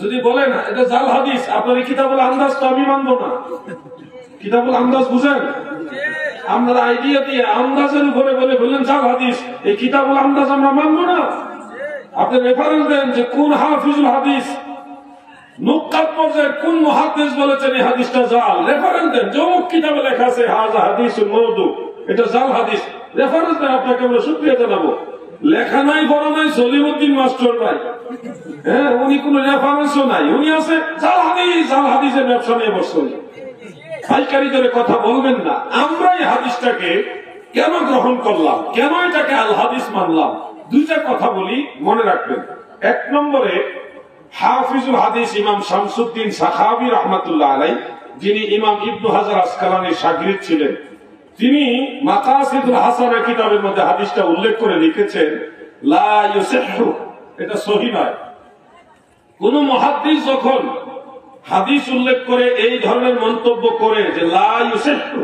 Speaker 1: যদি বলেন এটা জাল হাদিস, আপনার এই কিতাবুল আন্দাজ তো আমি মানবো না। কিতাবুল আন্দাজ বুঝেন? আমরা আইডিয়া দিয়ে আন্দাজের উপরে বলে বললেন জাল হাদিস, এই কিতাবুল আন্দাজ আমরা মানবো না। আপনি রেফারেন্স দেন যে কোন হাফিজুল হাদিস, নুক্কাত পর্যায়ে কোন মুহাদ্দিস বলেছেন এই হাদিসটা জাল, রেফারেন্স দেন। যে অমুক কিতাবে লেখা আছে হাযা হাদিসুন মাওদু, এটা জাল হাদিস। রেফারেন্স দেন, আপনাকে আমরা শুকরিয়া জানাবো। লেখা নাই বড় নাই সলিমউদ্দিন মাস্টার ভাই, হ্যাঁ, উনি কোন রেফারেন্সও নাই, উনি আছে জাল হাদিস, জাল হাদিসের ব্যবসা নিয়ে বসছেন। পাইকারি দরে কথা বলবেন না। আমরা এই হাদিসটাকে কেন গ্রহণ করলাম, কেন এটাকে আল হাদিস মানলাম, দুইটা কথা বলি, মনে রাখবেন। এক নম্বরে হাফিজুল হাদিস ইমাম শামসুদ্দিন সাখাবী রাহমাতুল্লাহ আলাইহি, যিনি ইমাম ইবনু হাজার আসকালানির শাগির্দ ছিলেন, তিনি মাকাসিদুল হাসানা কিতাবের মধ্যে হাদিসটা উল্লেখ করে লিখেছেন লা ইউসিহু, এটা সহিহ নয়। কোন মুহাদ্দিস যখন হাদিস উল্লেখ করে এই ধরনের মন্তব্য করে যে লা ইউসিহু,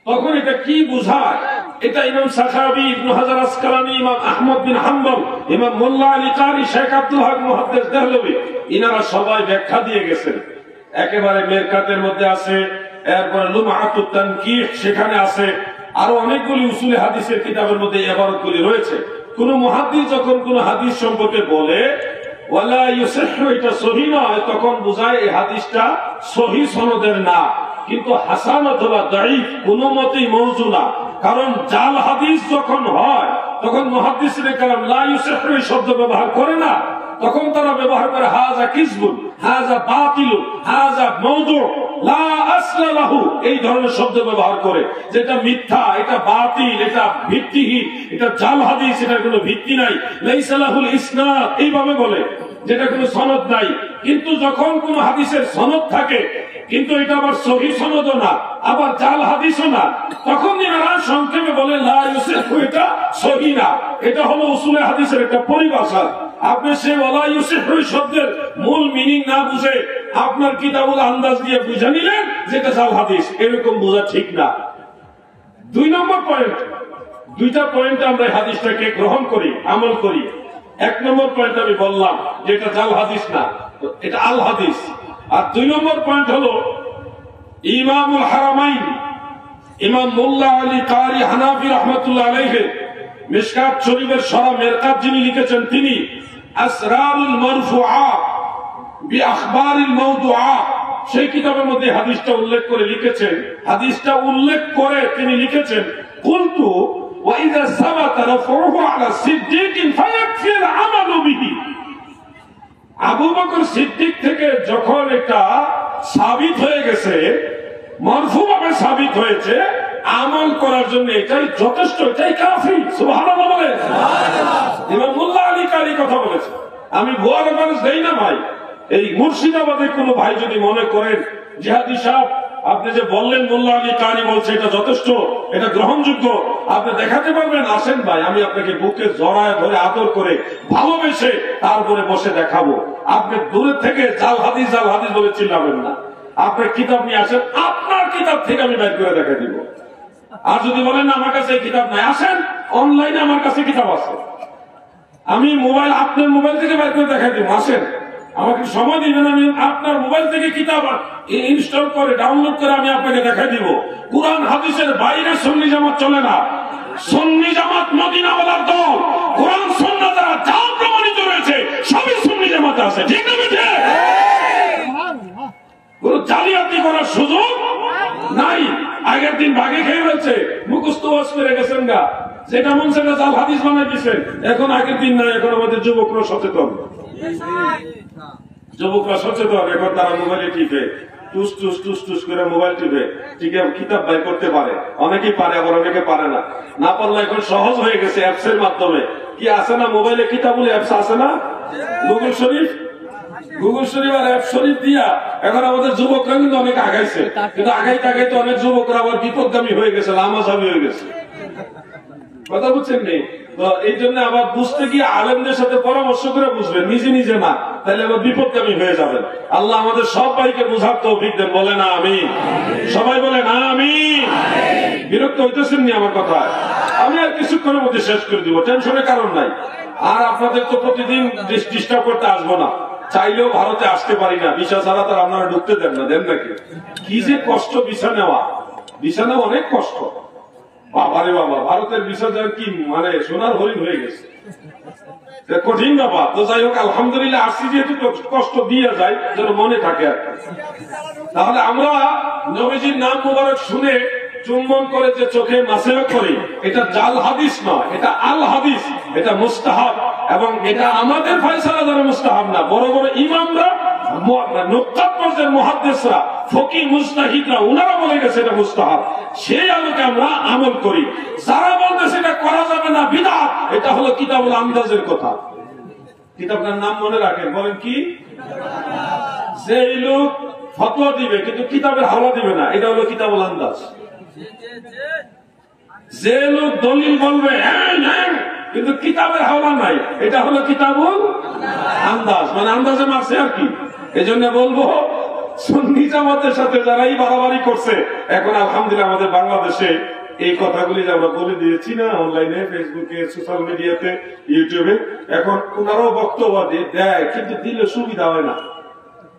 Speaker 1: তখন এটা কি বোঝায়? এটা ইমাম সাখাবী, ইবনু হাজার আসকালানি, ইমাম আহমদ বিন হাম্বল, ইমাম মোল্লা আলী কারি, শেখ আব্দুল হক মুহাদ্দিস দেহলভী, ইনারা সবাই ব্যাখ্যা দিয়ে গেছেন। একেবারে মেরকাতের মধ্যে আছে, এরপরে লুমআতুত তানকিহ সেখানে আছে, আরো অনেকগুলি উসুলে হাদিসের কিতাবের মধ্যে এই ইবারতগুলি রয়েছে। কোন মুহাদ্দিস যখন কোন হাদিস সম্পর্কে বলে ওয়ালা ইউসিহু, এটা সহিহ নয়, তখন বোঝায় এই হাদিসটা সহিহ সনদের না, কিন্তু হাসান অথবা দাঈফ কোনো মতেই মওযু না। কারণ জাল হাদিস যখন হয় তখন মুহাদ্দিসিনে কেরাম লা ইউসিহু এই শব্দ ব্যবহার করে না, তখন তারা ব্যবহার করে হাযা কিযবুন, হাযা বাতিলুন, হাযা মাওদু, লা আসলা লাহু, এই ধরনের শব্দ ব্যবহার করে, যেটা মিথ্যা, এটা বাতিল, এটা ভিত্তিহীন, এটা জাল হাদিস, এটার কোনো ভিত্তি নাই, লাইসা লাহুল ইসনাদ, এইভাবে বলে, যেটা কোনো সনদ নাই। কিন্তু যখন কোন হাদিসের সনদ থাকে, কিন্তু এটা আবার সহিহ সনদও না, আবার জাল হাদিসও না, তখন এনারা সংক্ষেপে বলে লা ইউসিহু, এটা সহিহ না। এটা হলো উসুলে হাদিসের একটা পরিভাষা। আপনি সেই ওয়ালা ইউসিহু শব্দের মূল মিনিং না বুঝে আপনার কিতাবুল আন্দাজ দিয়ে বুঝে নিলেন যেটা জাল হাদিস, এরকম বোঝা ঠিক না। দুই নম্বর পয়েন্ট, দুইটা পয়েন্ট আমরা এই হাদিসটাকে গ্রহণ করি, আমল করি। এক নম্বর পয়েন্ট আমি বললাম যে এটা জাল হাদিস না, এটা আল হাদিস। আর দুই নম্বর পয়েন্ট হলো ইমামুল হারামাইন, ইমাম মোল্লা আলী কারি হানাফি রাহমাতুল্লাহ আলাইহি মিশকাত শরীফের সরা মেরকাত যিনি লিখেছেন, তিনি আসরারুল মারফুআত বিআখবারিল মাওদুআত সেই কিতাবের মধ্যে হাদিসটা উল্লেখ করে লিখেছেন। হাদিসটা উল্লেখ করে তিনি লিখেছেন কুলতু ওয়া ইযা সাবাতা রাফউহু আলা সিদ্দিকিন ফায়াকফি আল আমালু বিহি। আবু বকর সিদ্দিক থেকে যখন এটা সাবিত হয়ে গেছে, মারফুভাবে সাবিত হয়েছে, আমল করার জন্য এটাই যথেষ্ট, এটাই কাফি। সুবহানাল্লাহ বলেন। ইমাম মোল্লা আলী কারি কথা বলেছে। আমি ভুয়া রেফারেন্স দেই না ভাই। এই মুর্শিদাবাদের কোন ভাই যদি মনে করেন জিহাদি সাহেব আপনি যে বললেন মোল্লা আলী কারি বলছে এটা যথেষ্ট, এটা গ্রহণযোগ্য, আপনি দেখাতে পারবেন, আসেন ভাই, আমি আপনাকে বুকে জড়ায় ধরে আদর করে ভালোবেসে তারপরে বসে দেখাবো। আপনি দূরের থেকে জাল হাদিস জাল হাদিস বলে চিল্লাবেন না। আপনার কিতাব নিয়ে আসেন, আপনার কিতাব থেকে আমি বের করে দেখা দিব। আর যদি বলেন আমার কাছে এই কিতাব নাই, আসেন, অনলাইনে আমার কাছে কিতাব আছে, আমি মোবাইল, আপনার মোবাইল থেকে বের করে দেখা দিব, আসেন, আমাকে সময় দিবেন, আমি আপনার মোবাইল থেকে কিতাব ইনস্টল করে ডাউনলোড করে আমি আপনাকে দেখাই দিব। কুরআন হাদিসের বাইরে সুন্নি জামাত চলে না। সুন্নি জামাত মদিনাওয়ালার দল, কুরআন সুন্নাহ দ্বারা যা প্রমাণিত রয়েছে সবই সুন্নি জামাতে আছে, ঠিক না বেঠে? কোন জালিয়াতি করার সুযোগ নাই। আগের দিন ভাগে খেয়ে ফেলছে, মুখস্থ ওয়াজ করে গেছেন গা, যেটা মন সেটা জাল হাদিস বানাই দিচ্ছেন। এখন আগের দিন নাই, এখন আমাদের যুবকরা সচেতন, যুবকরা সচেতন। এখন তারা মোবাইলে টিপে টুস টুস টুস টুস করে মোবাইল টিপে ঠিক কিতাব বাই করতে পারে, অনেকেই পারে, আবার অনেকে পারে না। না পারলে এখন সহজ হয়ে গেছে অ্যাপস এর মাধ্যমে। কি আছে না মোবাইলে কিতাবুল অ্যাপস আছে না, গুগল শরীফ, গুগল শরীফ আর অ্যাপ শরীফ দিয়া এখন আমাদের যুবকরা কিন্তু অনেক আগাইছে, কিন্তু আগাইতে আগাইতে অনেক যুবকরা আবার বিপদগামী হয়ে গেছে, লামাঝাবি হয়ে গেছে। কথা বুঝছেন নি? তো এই জন্য আবার বুঝতে গিয়ে আলেমদের সাথে পরামর্শ করে বুঝবেন, নিজে নিজে না, তাহলে আবার বিপদগামী হয়ে যাবেন। আল্লাহ আমাদের সবাইকে বুঝার তৌফিক দেন, বলেন আমিন। সবাই বলেন আমিন। বিরক্ত হইতেছেন নি আমার কথা? আমি আর কিছুক্ষণের মধ্যে শেষ করে দিব, টেনশনের কারণ নাই। আর আপনাদের তো প্রতিদিন ডিস্টার্ব করতে আসবো না, চাইলেও ভারতে আসতে পারি না, ভিসা ছাড়া তার আপনারা ঢুকতে দেন না, দেন নাকি? কি যে কষ্ট ভিসা নেওয়া, ভিসা নেওয়া অনেক কষ্ট। বাবারে বাবা, ভারতের ভিসা যার কি মানে সোনার হরিণ হয়ে গেছে, কঠিন ব্যাপার। তো যাই হোক, আলহামদুলিল্লাহ আসছি, যেহেতু কষ্ট দিয়ে যায় যেন মনে থাকে আর। তাহলে আমরা নবীজির নাম মুবারক শুনে চুম্বন করে যে চোখে মাসেও করে, এটা জাল হাদিস নয়, এটা আল হাদিস, এটা মুস্তাহাব। এবং এটা আমাদের ফয়সালা দ্বারা মুস্তাহাব না, বড় বড় ইমামরা, নুক্কাত পর্যায়ের মুহাদ্দিসরা, ফকিহ মুজতাহিদরা, উনারা বলে গেছে এটা মুস্তাহাব। সেই আলোকে আমরা আমল করি। যারা বলতেছে এটা করা যাবে না, বিদআত, এটা হলো কিতাবুল আন্দাজের কথা। কিতাবটার নাম মনে রাখেন, বলেন কি? যে লোক ফতোয়া দিবে কিন্তু কিতাবের হাওয়া দিবে না, এটা হলো কিতাবুল আন্দাজ। যে লোক দলিল বলবে কিন্তু কিতাবের হাওয়া নাই, এটা হলো কিতাবুল আন্দাজ, মানে আন্দাজে মারছে আর কি। এই জন্য বলবো, সুন্নি জামাতের সাথে যারা এই বাড়াবাড়ি করছে, এখন আলহামদুলিল্লাহ আমাদের বাংলাদেশে এই কথাগুলি যে আমরা বলে দিয়েছি না, অনলাইনে, ফেসবুকে, সোশ্যাল মিডিয়াতে, ইউটিউবে, এখন ওনারাও বক্তব্য দেয়, কিন্তু দিলে সুবিধা হয় না।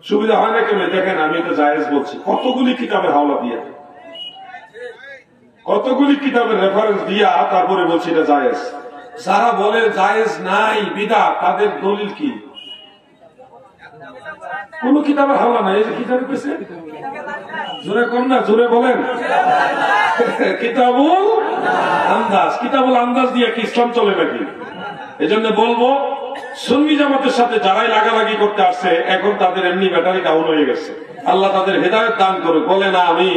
Speaker 1: সুবিধা হয় না কেন? দেখেন, আমি এটা জায়েজ বলছি, কতগুলি কিতাবের হাওলা দিয়া, কতগুলি কিতাবের রেফারেন্স দিয়া তারপরে বলছি এটা জায়েজ। যারা বলে জায়েজ নাই, বিদআত, তাদের দলিল কি? কোন কিতাবের হাওলা নাই। এই যে কিতাবে পেছে, জোরে কর না, জোরে বলেন, কিতাবুল আন্দাজ। কিতাবুল আন্দাজ দিয়ে কি ইসলাম চলে নাকি? এজন্য বলবো, সুন্নি জামাতের সাথে যারাই লাগালাগি করতে আসছে, এখন তাদের এমনি ব্যাটারি ডাউন হয়ে গেছে। আল্লাহ তাদের হেদায়েত দান করে, বলে না আমি।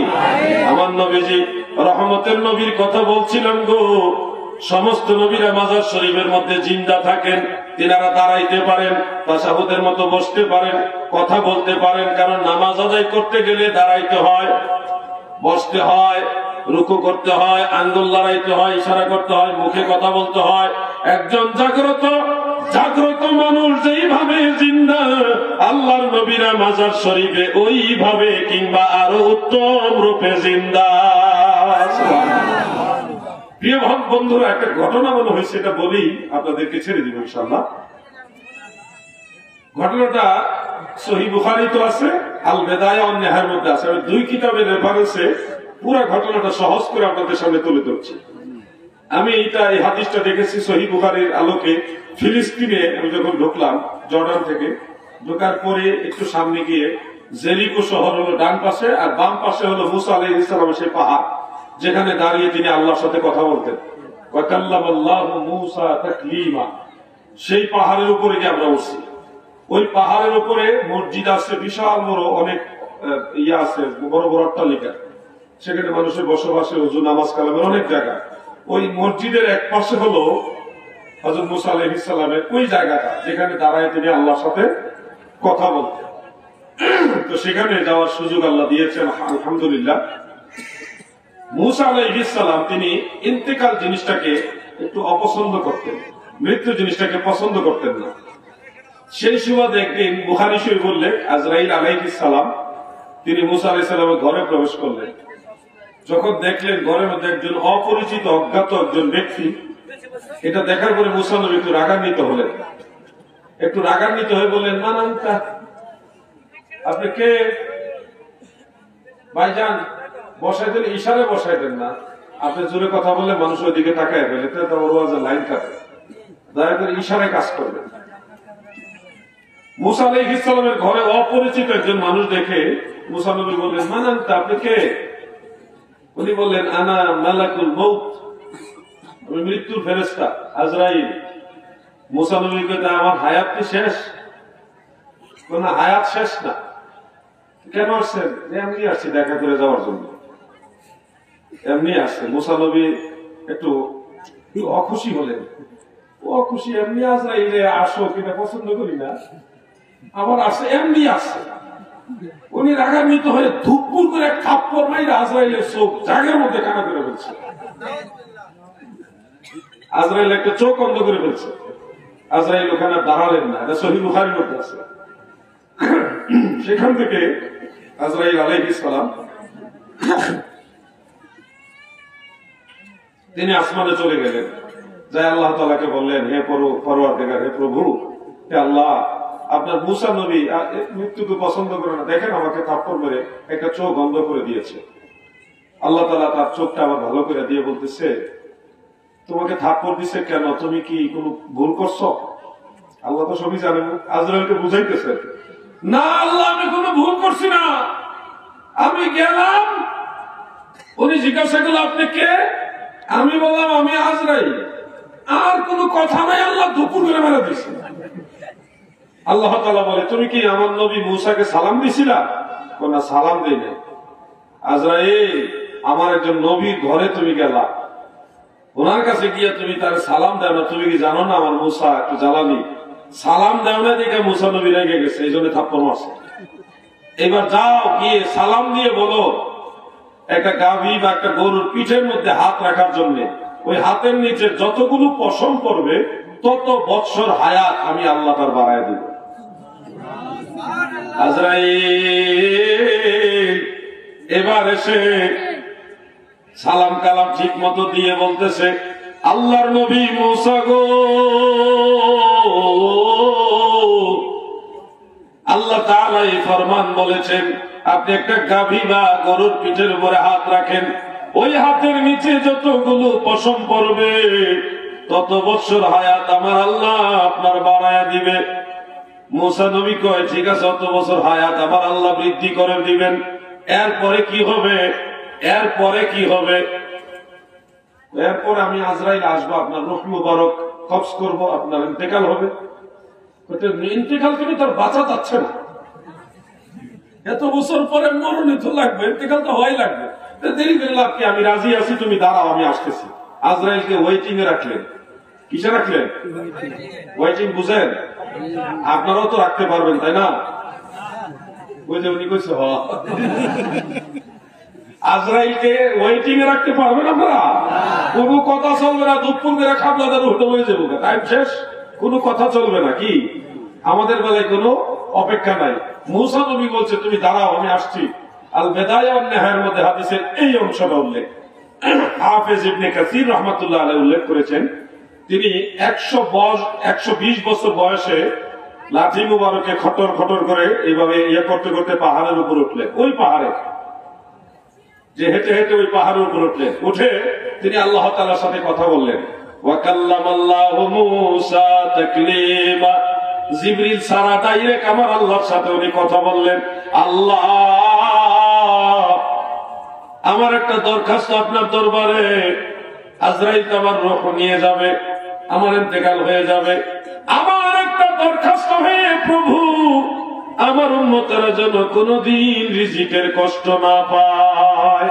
Speaker 1: আমার নবীজি রহমতের নবীর কথা বলছিলাম গো, সমস্ত নবীরা মাজার শরীফের মধ্যে জিন্দা থাকেন, তিনারা দাঁড়াইতে পারেন, তাশাহুদের মতো বসতে পারেন, কথা বলতে পারেন, কারণ নামাজ আদায় করতে গেলে দাঁড়াইতে হয়, বসতে হয়, রুকু করতে হয়, আঙ্গুল লড়াইতে হয়, ইশারা করতে হয়, মুখে কথা বলতে হয়। একজন জাগ্রত মানুষ যেইভাবে জিন্দা, আল্লাহর নবীরা মাজার শরীফে ওইভাবে কিংবা আরো উত্তম রূপে জিন্দা। প্রিয় বন্ধুরা, একটা ঘটনা মনে হয়েছে, এটা বলি, আপনাদেরকে ছেড়ে দিব ইনশাআল্লাহ। ঘটনাটা সহিহ বুখারীতে আছে, আল বিদায়া ওয়ান নিহায়ার মধ্যে আছে। আমি দুই কিতাবের রেফারেন্সে পুরো ঘটনাটা সহজ করে আপনাদের সামনে তুলে ধরছি। আমি এই হাদিসটা দেখেছি সহিহ বুখারীর আলোকে। ফিলিস্তিনে আমি যখন ঢুকলাম, জর্ডান থেকে ঢোকার পরে একটু সামনে গিয়ে জেরিকো শহর হলো ডান পাশে, আর বাম পাশে হলো মুসা আলাইহিস সালামের সেই পাহাড়, যেখানে দাঁড়িয়ে তিনি আল্লাহর সাথে কথা বলতেন। ওয়া কাল্লামাল্লাহু মূসা তাকলিমা। সেই পাহাড়ের উপরে গিয়ে আমরা উঠছি। ওই পাহাড়ের উপরে মসজিদ আছে, বিশাল বড়, অনেক আছে, বড় বড় অট্টালিকা, সেখানে মানুষের বসবাসে, ওযু, নামাজ কালামের অনেক জায়গা। ওই মসজিদের এক পাশে হলো হযরত মূসা আলাইহিস সালামের ওই জায়গাটা, যেখানে দাঁড়ায় তিনি আল্লাহর সাথে কথা বলতেন। তো সেখানে যাওয়ার সুযোগ আল্লাহ দিয়েছেন, আলহামদুলিল্লাহ। মূসা আলাইহিস সালাম তিনি ইন্তেকাল জিনিসটাকে একটু অপছন্দ করতেন, মৃত্যু জিনিসটাকে পছন্দ করতেন না। সেই সুবাদে একদিন বুখারী শরীফ বললেন, আজরাইল আলাইহিস সালাম তিনি মূসা আলাইহিস সালামের ঘরে প্রবেশ করলেন। যখন দেখলেন ঘরের মধ্যে একজন অপরিচিত, অজ্ঞাত একজন ব্যক্তি, এটা দেখার পরে মূসা নবী একটু রাগান্বিত হলেন। একটু রাগান্বিত হয়ে বললেন, মান আনতা, আপনি কে? ভাইজান, বসাই দেন, ইশারে বসাই দেন না। আপনি জোরে কথা বললে মানুষ ওই দিকে তাকায় ফেলে, তো ওর ওয়াজের লাইন কাটে। দয়া করে ইশারায় কাজ করবেন। মূসা আলাইহিস সালামের ঘরে অপরিচিত একজন মানুষ দেখে মূসা নবী বললেন, মান আনতা, আপনি কে? উনি বললেন, আনা মালাকুল মউত, আমি মৃত্যুর ফেরেশতা আজরাইল। মূসা নবী বললেন, আমার হায়াত কি শেষ? না, হায়াত শেষ না। কেন আসছেন? এমনি আসছি দেখা করে যাওয়ার জন্য, এমনি আসছে। মূসা নবী একটু অখুশি হলেন। অখুশি, এমনি আজরাইলে আসো কিনা পছন্দ করি না, আবার আসে, এমনি আসছে। উনি রাগান্বিত হয়ে ধুপুর করে এক থাপ্পড় মাইরা আজরাইলের চোখ জাগের মধ্যে কানা করে ফেলছে। আজরাইল একটা চোখ অন্ধ করে ফেলছে। আজরাইল ওখানে দাঁড়ালেন না, এটা সহিহ বুখারীর মধ্যে আছে। সেখান থেকে আজরাইল আলাইহিস সালাম তিনি আসমানে চলে গেলেন। যাই আল্লাহ তাআলাকে বললেন, হে পরওয়ারদিগার, হে প্রভু, হে আল্লাহ, আপনার মূসা নবী মৃত্যুকে পছন্দ করে না, দেখেন আমাকে থাপ্পড় মেরে একটা চোখ বন্ধ করে দিয়েছে। আল্লাহ তাআলা তার চোখটা আবার ভালো করে দিয়ে বলতেছে, তোমাকে থাপ্পড় দিছে কেন? তুমি কি কোনো ভুল করছো? আল্লাহ তো সবই জানেন। আজরাইলকে বুঝাইতেছে, না আল্লাহ, আমি কোনো ভুল করছি না। আমি গেলাম, উনি জিজ্ঞাসা করলো আপনি কে? আমি বললাম আমি আজরাইল। আর কোনো কথা নাই, আল্লাহ দুপুর করে মেরে দিয়েছে। আল্লাহ তাআলা বলে তুমি কি আমার নবী মূসাকে সালাম দিছিলা? না, সালাম দেই নাই। আজরাইল, আমার একজন নবীর ঘরে তুমি গেলা, ওনার কাছে গিয়ে তুমি তার সালাম দাও না। তুমি কি জানো না আমার মূসা একটু জ্বালানি? সালাম দাও না দেখে মূসা নবী রেগে গেছে, এই জন্য থাপ্পড় মারছে। এবার যাও গিয়ে সালাম দিয়ে বলো একটা গাভী বা একটা গরুর পিঠের মধ্যে হাত রাখার জন্য ওই হাতের নিচে যতগুলো পশম পড়বে তত বৎসর হায়াত আমি আল্লাহ তার বাড়ায় দিব। আজরাইল এবার এসে সালাম কালাম ঠিক মতো দিয়ে বলতেছে, আল্লাহর নবী মূসা গো, আল্লাহ তাআলা এই ফরমান বলেছেন আপনি একটা গাভী বা গরুর পিঠের উপরে হাত রাখেন, ওই হাতের নিচে যতগুলো পশম পড়বে তত বছর হায়াত আমার আল্লাহ আপনার বাড়ায়া দিবে। মূসা নবী কয় ঠিক আছে, অত বছর হায়াত আমার আল্লাহ বৃদ্ধি করে দিবেন। এরপরে কি হবে? এরপরে কি হবে? এরপরে আমি আজরাইল আসবো, আপনার রূহ মুবারক কবজ করবো, আপনার ইন্তেকাল হবে। ইন্তেকাল থেকে তার বাঁচা যাচ্ছে না, এত বছর পরে মরণে তো লাগবে, ইন্তেকাল তো হয় লাগবে, দেরি করে লাভ কি? আমি রাজি আছি, তুমি দাঁড়াও আমি আসতেছি। আজরাইলকে ওয়েটিং এ রাখলেন। কিসে রাখলেন? ওয়েটিং বুঝেন? আপনারাও তো রাখতে পারবেন তাই না? ওই যে উনি কইছে আজরাইলকে ওয়েটিং এ রাখতে পারবেন আপনারা? কোনো কথা চলবে না, দুপুর করে খাবলাদের উঠে হয়ে যাবো, টাইম শেষ, কোনো কথা চলবে না। কি আমাদের বেলায় কোনো অপেক্ষা নাই। মূসা নবী বলছে তুমি দাঁড়াও আমি আসছি। আল বেদায়া ওয়ান নিহায়ার মধ্যে হাদিসের এই অংশটা উল্লেখ হাফেজ ইবনে কাসির রাহমাতুল্লাহ আলাইহি উল্লেখ করেছেন। তিনি 120 বছর বয়সে লাঠি মুবারকে খটর খটর করে এইভাবে ইয়ে করতে করতে পাহাড়ের উপর উঠলেন। ওই পাহাড়ে যে হেঁটে হেঁটে ওই পাহাড়ের উপর উঠলেন, উঠে তিনি আল্লাহ তাআলার সাথে কথা বললেন। ওয়া কাল্লামাল্লাহু মূসা তাকলিমা, জিবরিল সারা ডাইরেক্ট আমার আল্লাহর সাথে উনি কথা বললেন। আল্লাহ আমার একটা দরখাস্ত আপনার দরবারে, আজরাইল তো আমার রূহ নিয়ে যাবে, আমার ইন্তেকাল হয়ে যাবে, আমার একটা দরখাস্ত হে প্রভু, আমার উম্মতেরা যেন কোনদিন রিজিকের কষ্ট না পায়,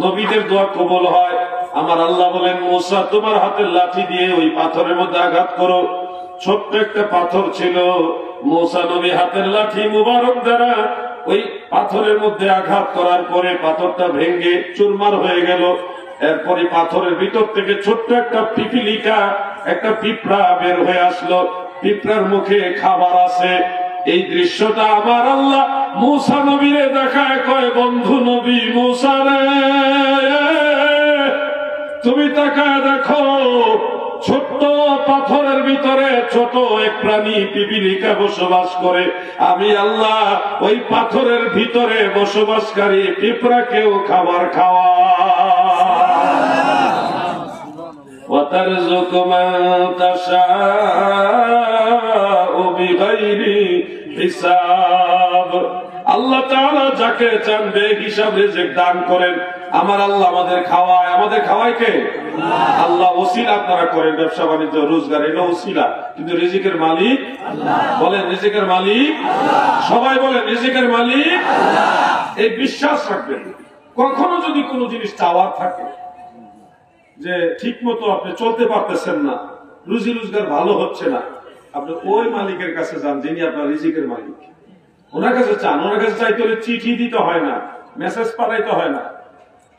Speaker 1: নবীদের দোয়া কবুল হয়। আমার আল্লাহ বলেন মূসা তোমার হাতের লাঠি দিয়ে ওই পাথরের মধ্যে আঘাত করো। ছোট্ট একটা পাথর ছিল, মূসা নবী হাতের লাঠি মুবারক দ্বারা ওই পাথরের মধ্যে আঘাত করার পরে পাথরটা ভেঙে চুরমার হয়ে গেল। এরপরে পাথরের ভিতর থেকে ছোট্ট একটা পিপিলিকা, একটা পিঁপড়া বের হয়ে আসলো, পিঁপড়ার মুখে খাবার আছে। এই দৃশ্যটা আমার আল্লাহ মূসা নবীরে দেখায়, কয় বন্ধু নবী মূসা রে, তুমি তাকায় দেখো, ছোট্ট পাথরের ভিতরে ছোট এক প্রাণী পিপিলিকা বসবাস করে। আমি আল্লাহ ওই পাথরের ভিতরে বসবাসকারী পিঁপড়াকেও খাবার খাওয়া। وَتَرْزُقُ مَن تَشَاءُ بِغَيْرِ حِسَابٍ। আল্লাহ তাআলা যাকে চান বেহিসাব রিজিক দান করেন। আমার আল্লাহ আমাদের খাওয়ায়, আমাদের খাওয়ায় কে? আল্লাহ। ওসিলা আপনারা করেন, ব্যবসা বাণিজ্য রোজগার, এটা ওসিলা, কিন্তু রিজিকের মালিক আল্লাহ। বলেন রিজিকের মালিক আল্লাহ। সবাই বলেন রিজিকের মালিক আল্লাহ। এই বিশ্বাস রাখবেন। কখনো যদি কোনো জিনিস চাওয়ার থাকে যে ঠিক মতো আপনি চলতে পারতেছেন না, রুজি রোজগার ভালো হচ্ছে না, আপনি ওই মালিকের কাছে যান যিনি আপনার রিজিকের মালিক, ওনার কাছে চান। ওনার কাছে চাইতে হলে চিঠি দিতে হয় না, মেসেজ পাঠাইতে হয় না,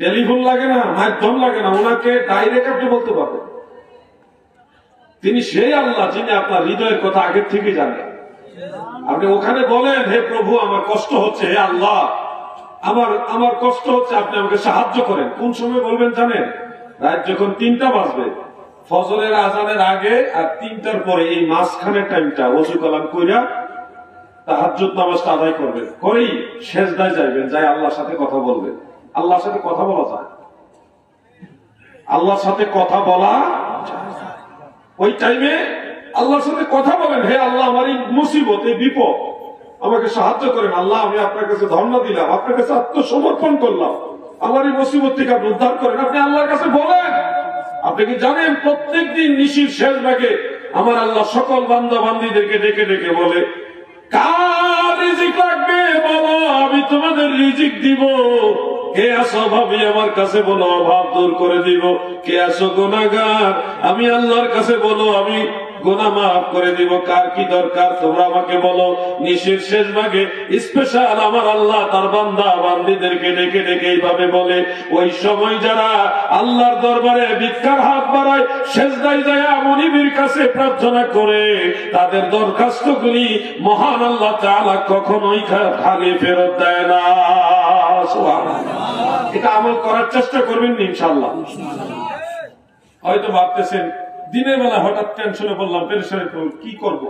Speaker 1: টেলিফোন লাগে না, মাধ্যম লাগে না, ওনাকে ডাইরেক্ট আপনি বলতে পারবেন। তিনি সেই আল্লাহ যিনি আপনার হৃদয়ের কথা আগের থেকে জানেন। আপনি ওখানে বলেন হে প্রভু আমার কষ্ট হচ্ছে, হে আল্লাহ আমার কষ্ট হচ্ছে, আপনি আমাকে সাহায্য করেন। কোন সময় বলবেন জানেন? রাত যখন 3টা বাজবে, ফজরের আজানের আগে আর 3টার পরে, এই মাঝখানের টাইমটা ওযু কালাম কইরা তাহাজ্জুদ নামাজটা আদায় করবেন, করেই সেজদায় যাইবেন, যাই আল্লাহর সাথে কথা বলবেন। আল্লাহর সাথে কথা বলা যায়, আল্লাহর সাথে কথা বলা ওই টাইমে আল্লাহর সাথে কথা বলেন। হে আল্লাহ আমার এই মুসিবত, এই বিপদ, আমাকে সাহায্য করেন। আল্লাহ আমি আপনার কাছে ধর্ণা দিলাম, আপনার কাছে আত্মসমর্পণ করলাম, আল্লাহর এই মুসিবত থেকে আপনি উদ্ধার করেন। আপনি আল্লাহর কাছে বলেন। আপনি কি জানেন প্রত্যেকদিন নিশির শেষ ভাগে আমার আল্লাহ সকল বান্দা বান্দীদেরকে ডেকে ডেকে বলে, কার রিজিক লাগবে বলো, আমি তোমাদের রিজিক দিব। কে আসো অভাবী আমার কাছে বলো, অভাব দূর করে দিব। কে আসো গুনাহগার আমি আল্লাহর কাছে বলো, আমি গুনাহ মাফ করে দিব। কার কি দরকার তোমরা আমাকে বলো। নিশির শেষ ভাগে স্পেশাল আমার আল্লাহ তার বান্দা বান্দীদেরকে ডেকে ডেকে এইভাবে বলে। ওই সময় যারা আল্লাহর দরবারে ভিক্ষার হাত বাড়ায়, সেজদায় যায় মনিবের কাছে প্রার্থনা করে, তাদের দরখাস্তগুলি মহান আল্লাহ তাআলা কখনোই খালি ফেরত দেয় না। সুবহানাল্লাহ। এটা আমল করার চেষ্টা করবেন ইনশাআল্লাহ। হয়তো ভাবতেছেন দিনের বেলা হঠাৎ টেনশনে বললাম, পেরেশানি কি করব,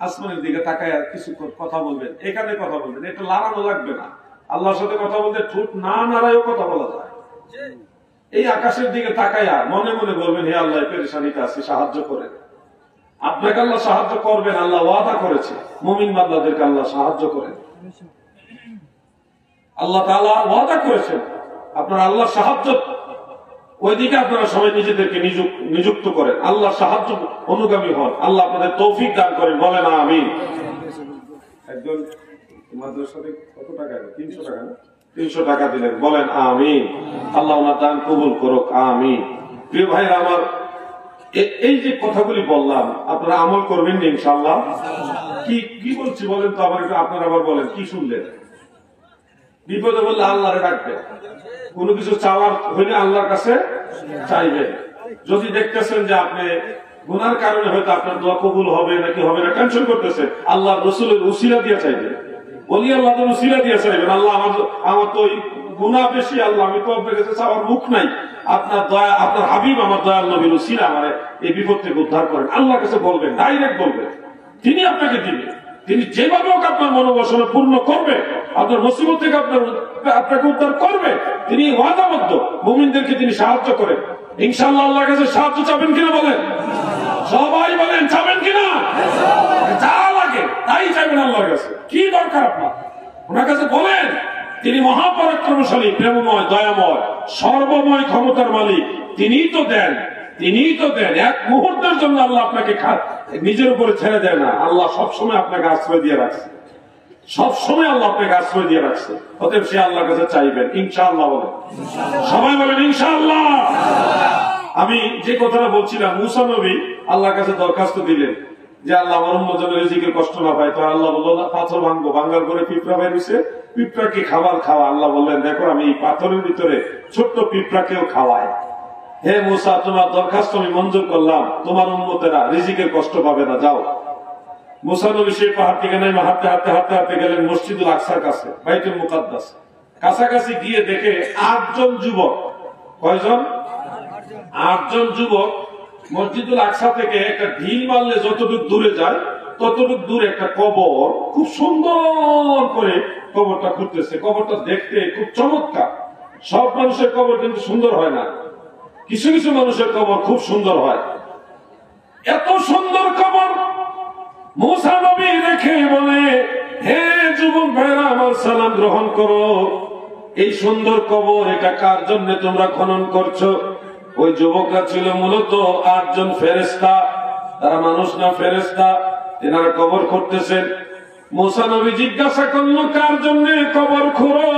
Speaker 1: আসমানের দিকে তাকায় আর কিছু কথা বলবেন, এখানে কথা বলবেন, এটা লড়ানো লাগবে না। আল্লাহর সাথে কথা বলতে ঠোঁট না নাড়ায়ও কথা বলা যায়। এই আকাশের দিকে তাকায়া মনে মনে বলবেন, হে আল্লাহ পেরেশানিতে আছি, সাহায্য করেন। আপনাকে আল্লাহ সাহায্য করবেন, আল্লাহ ওয়াদা করেছে মুমিন বান্দাদেরকে আল্লাহ সাহায্য করেন। আল্লাহ তাআলা ওয়াদা করেছেন আপনারা আল্লাহ সাহায্য, ওইদিকে আপনারা সবাই নিজেদেরকে নিযুক্ত করেন, আল্লাহ সাহায্য অনুগামী হন। আল্লাহ আপনাদের তৌফিক দান করেন, বলেন আমিন। একজন মাদ্রাসাতে কত টাকা? 300 টাকা না? 300 টাকা দিলেন, বলেন আমিন। আল্লাহ ওনার দান কবুল করুক, আমিন। প্রিয় ভাইরা আমার, এই যে কথাগুলি বললাম আপনারা আমল করবেন ইনশাআল্লাহ। কি বলছি বলেন তো আবার একটু, আপনারা আবার বলেন কি শুনলেন। বিপদে বললে আল্লাহরে ডাকবে, কোনো কিছু চাওয়ার হইলে আল্লাহর কাছে চাইবে। যদি দেখতেছেন যে আপনি গুনার কারণে হয়তো আপনার দোয়া কবুল হবে নাকি হবে না, টেনশন করতেছে, আল্লাহ রসুলের উসিলা দিয়ে চাইবে, বলি আল্লাহ উসিলা দিয়ে চাইবেন। আল্লাহ আমার তো গুনাহ বেশি, আল্লাহ আমি তো আপনার কাছে চাওয়ার মুখ নাই, আপনার দয়া, আপনার হাবিব আমার দয়াল নবীর উসিলা আমার এই বিপদ থেকে উদ্ধার করেন। আল্লাহর কাছে বলবেন, ডাইরেক্ট বলবেন, তিনি আপনাকে দিবেন। তিনি যেভাবে হোক আপনার মনোবাসনা পূর্ণ করবে, আপনার মুসিবত থেকে আপনাকে উদ্ধার করবে। তিনি ওয়াদাবদ্ধ, মুমিনদেরকে তিনি সাহায্য করেন। ইনশাআল্লাহ আল্লাহর কাছে সাহায্য চাবেন কিনা বলেন, সবাই বলেন চাবেন কিনা। যা লাগে তাই চাইবেন আল্লাহর কাছে। কি দরকার আপনার, ওনার কাছে বলেন। তিনি মহাপরাক্রমশালী, প্রেমময়, দয়াময়, সর্বময় ক্ষমতার মালিক। তিনিই তো দেন, তিনিই তো দেন। এক মুহূর্তের জন্য আল্লাহ আপনাকে নিজের উপরে ছেড়ে দেয় না। আল্লাহ সবসময় আপনাকে আশ্রয় দিয়ে রাখছে, সবসময় আল্লাহ আপনাকে আশ্রয় দিয়ে রাখছে। অতএব সে আল্লাহর কাছে চাইবেন ইনশাআল্লাহ। বলেন সবাই, বলেন ইনশাআল্লাহ। আমি যে কথাটা বলছিলাম, মুসা নবী আল্লাহর কাছে দরখাস্ত দিলেন যে আল্লাহ আমার উম্মত যেন রিজিকের কষ্ট না পায়। তো আল্লাহ বলল না, পাথর ভাঙবো। ভাঙার পরে পিঁপড়া বেরিয়েছে, পিঁপড়াকে খাবার খাওয়া। আল্লাহ বললেন, দেখো আমি এই পাথরের ভিতরে ছোট্ট পিঁপড়াকেও খাওয়াই। হে মুসা, তোমার দরখাস্ত আমি মঞ্জুর করলাম, তোমার উম্মতেরা রিজিকের কষ্ট পাবে না, যাও। মুসা নবী সেই পাহাড় থেকে নেমে হাঁটতে হাঁটতে হাঁটতে হাঁটতে গেলেন মসজিদুল আকসার কাছে, বাইতুল মুকাদ্দাস কাছাকাছি গিয়ে দেখে 8 জন যুবক। কয়জন? 8 জন যুবক মসজিদুল আকসা থেকে একটা ঢিল মারলে যতটুকু দূরে যায় ততটুকু দূরে একটা কবর খুব সুন্দর করে কবরটা খুঁড়তেছে। কবরটা দেখতে খুব চমৎকার। সব মানুষের কবর কিন্তু সুন্দর হয় না, কিছু কিছু মানুষের কবর খুব সুন্দর হয়। এত সুন্দর কবর মুসা নবী দেখে বলে, হে যুবক ভাইরা আমার সালাম গ্রহণ করো। এই সুন্দর কবর এটা কার জন্য তোমরা খনন করছো? ওই যুবকরা ছিল মূলত 8 জন ফেরেশতা, তারা মানুষ না ফেরেশতা, এনারা কবর করতেছেন। মুসা নবী জিজ্ঞাসা করলো, কার জন্য কবর খুঁড়ো?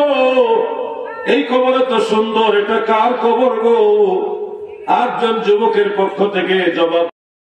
Speaker 1: এই কবর তো সুন্দর, এটা কার কবর গো? 8 জন যুবকের পক্ষ থেকে জবাব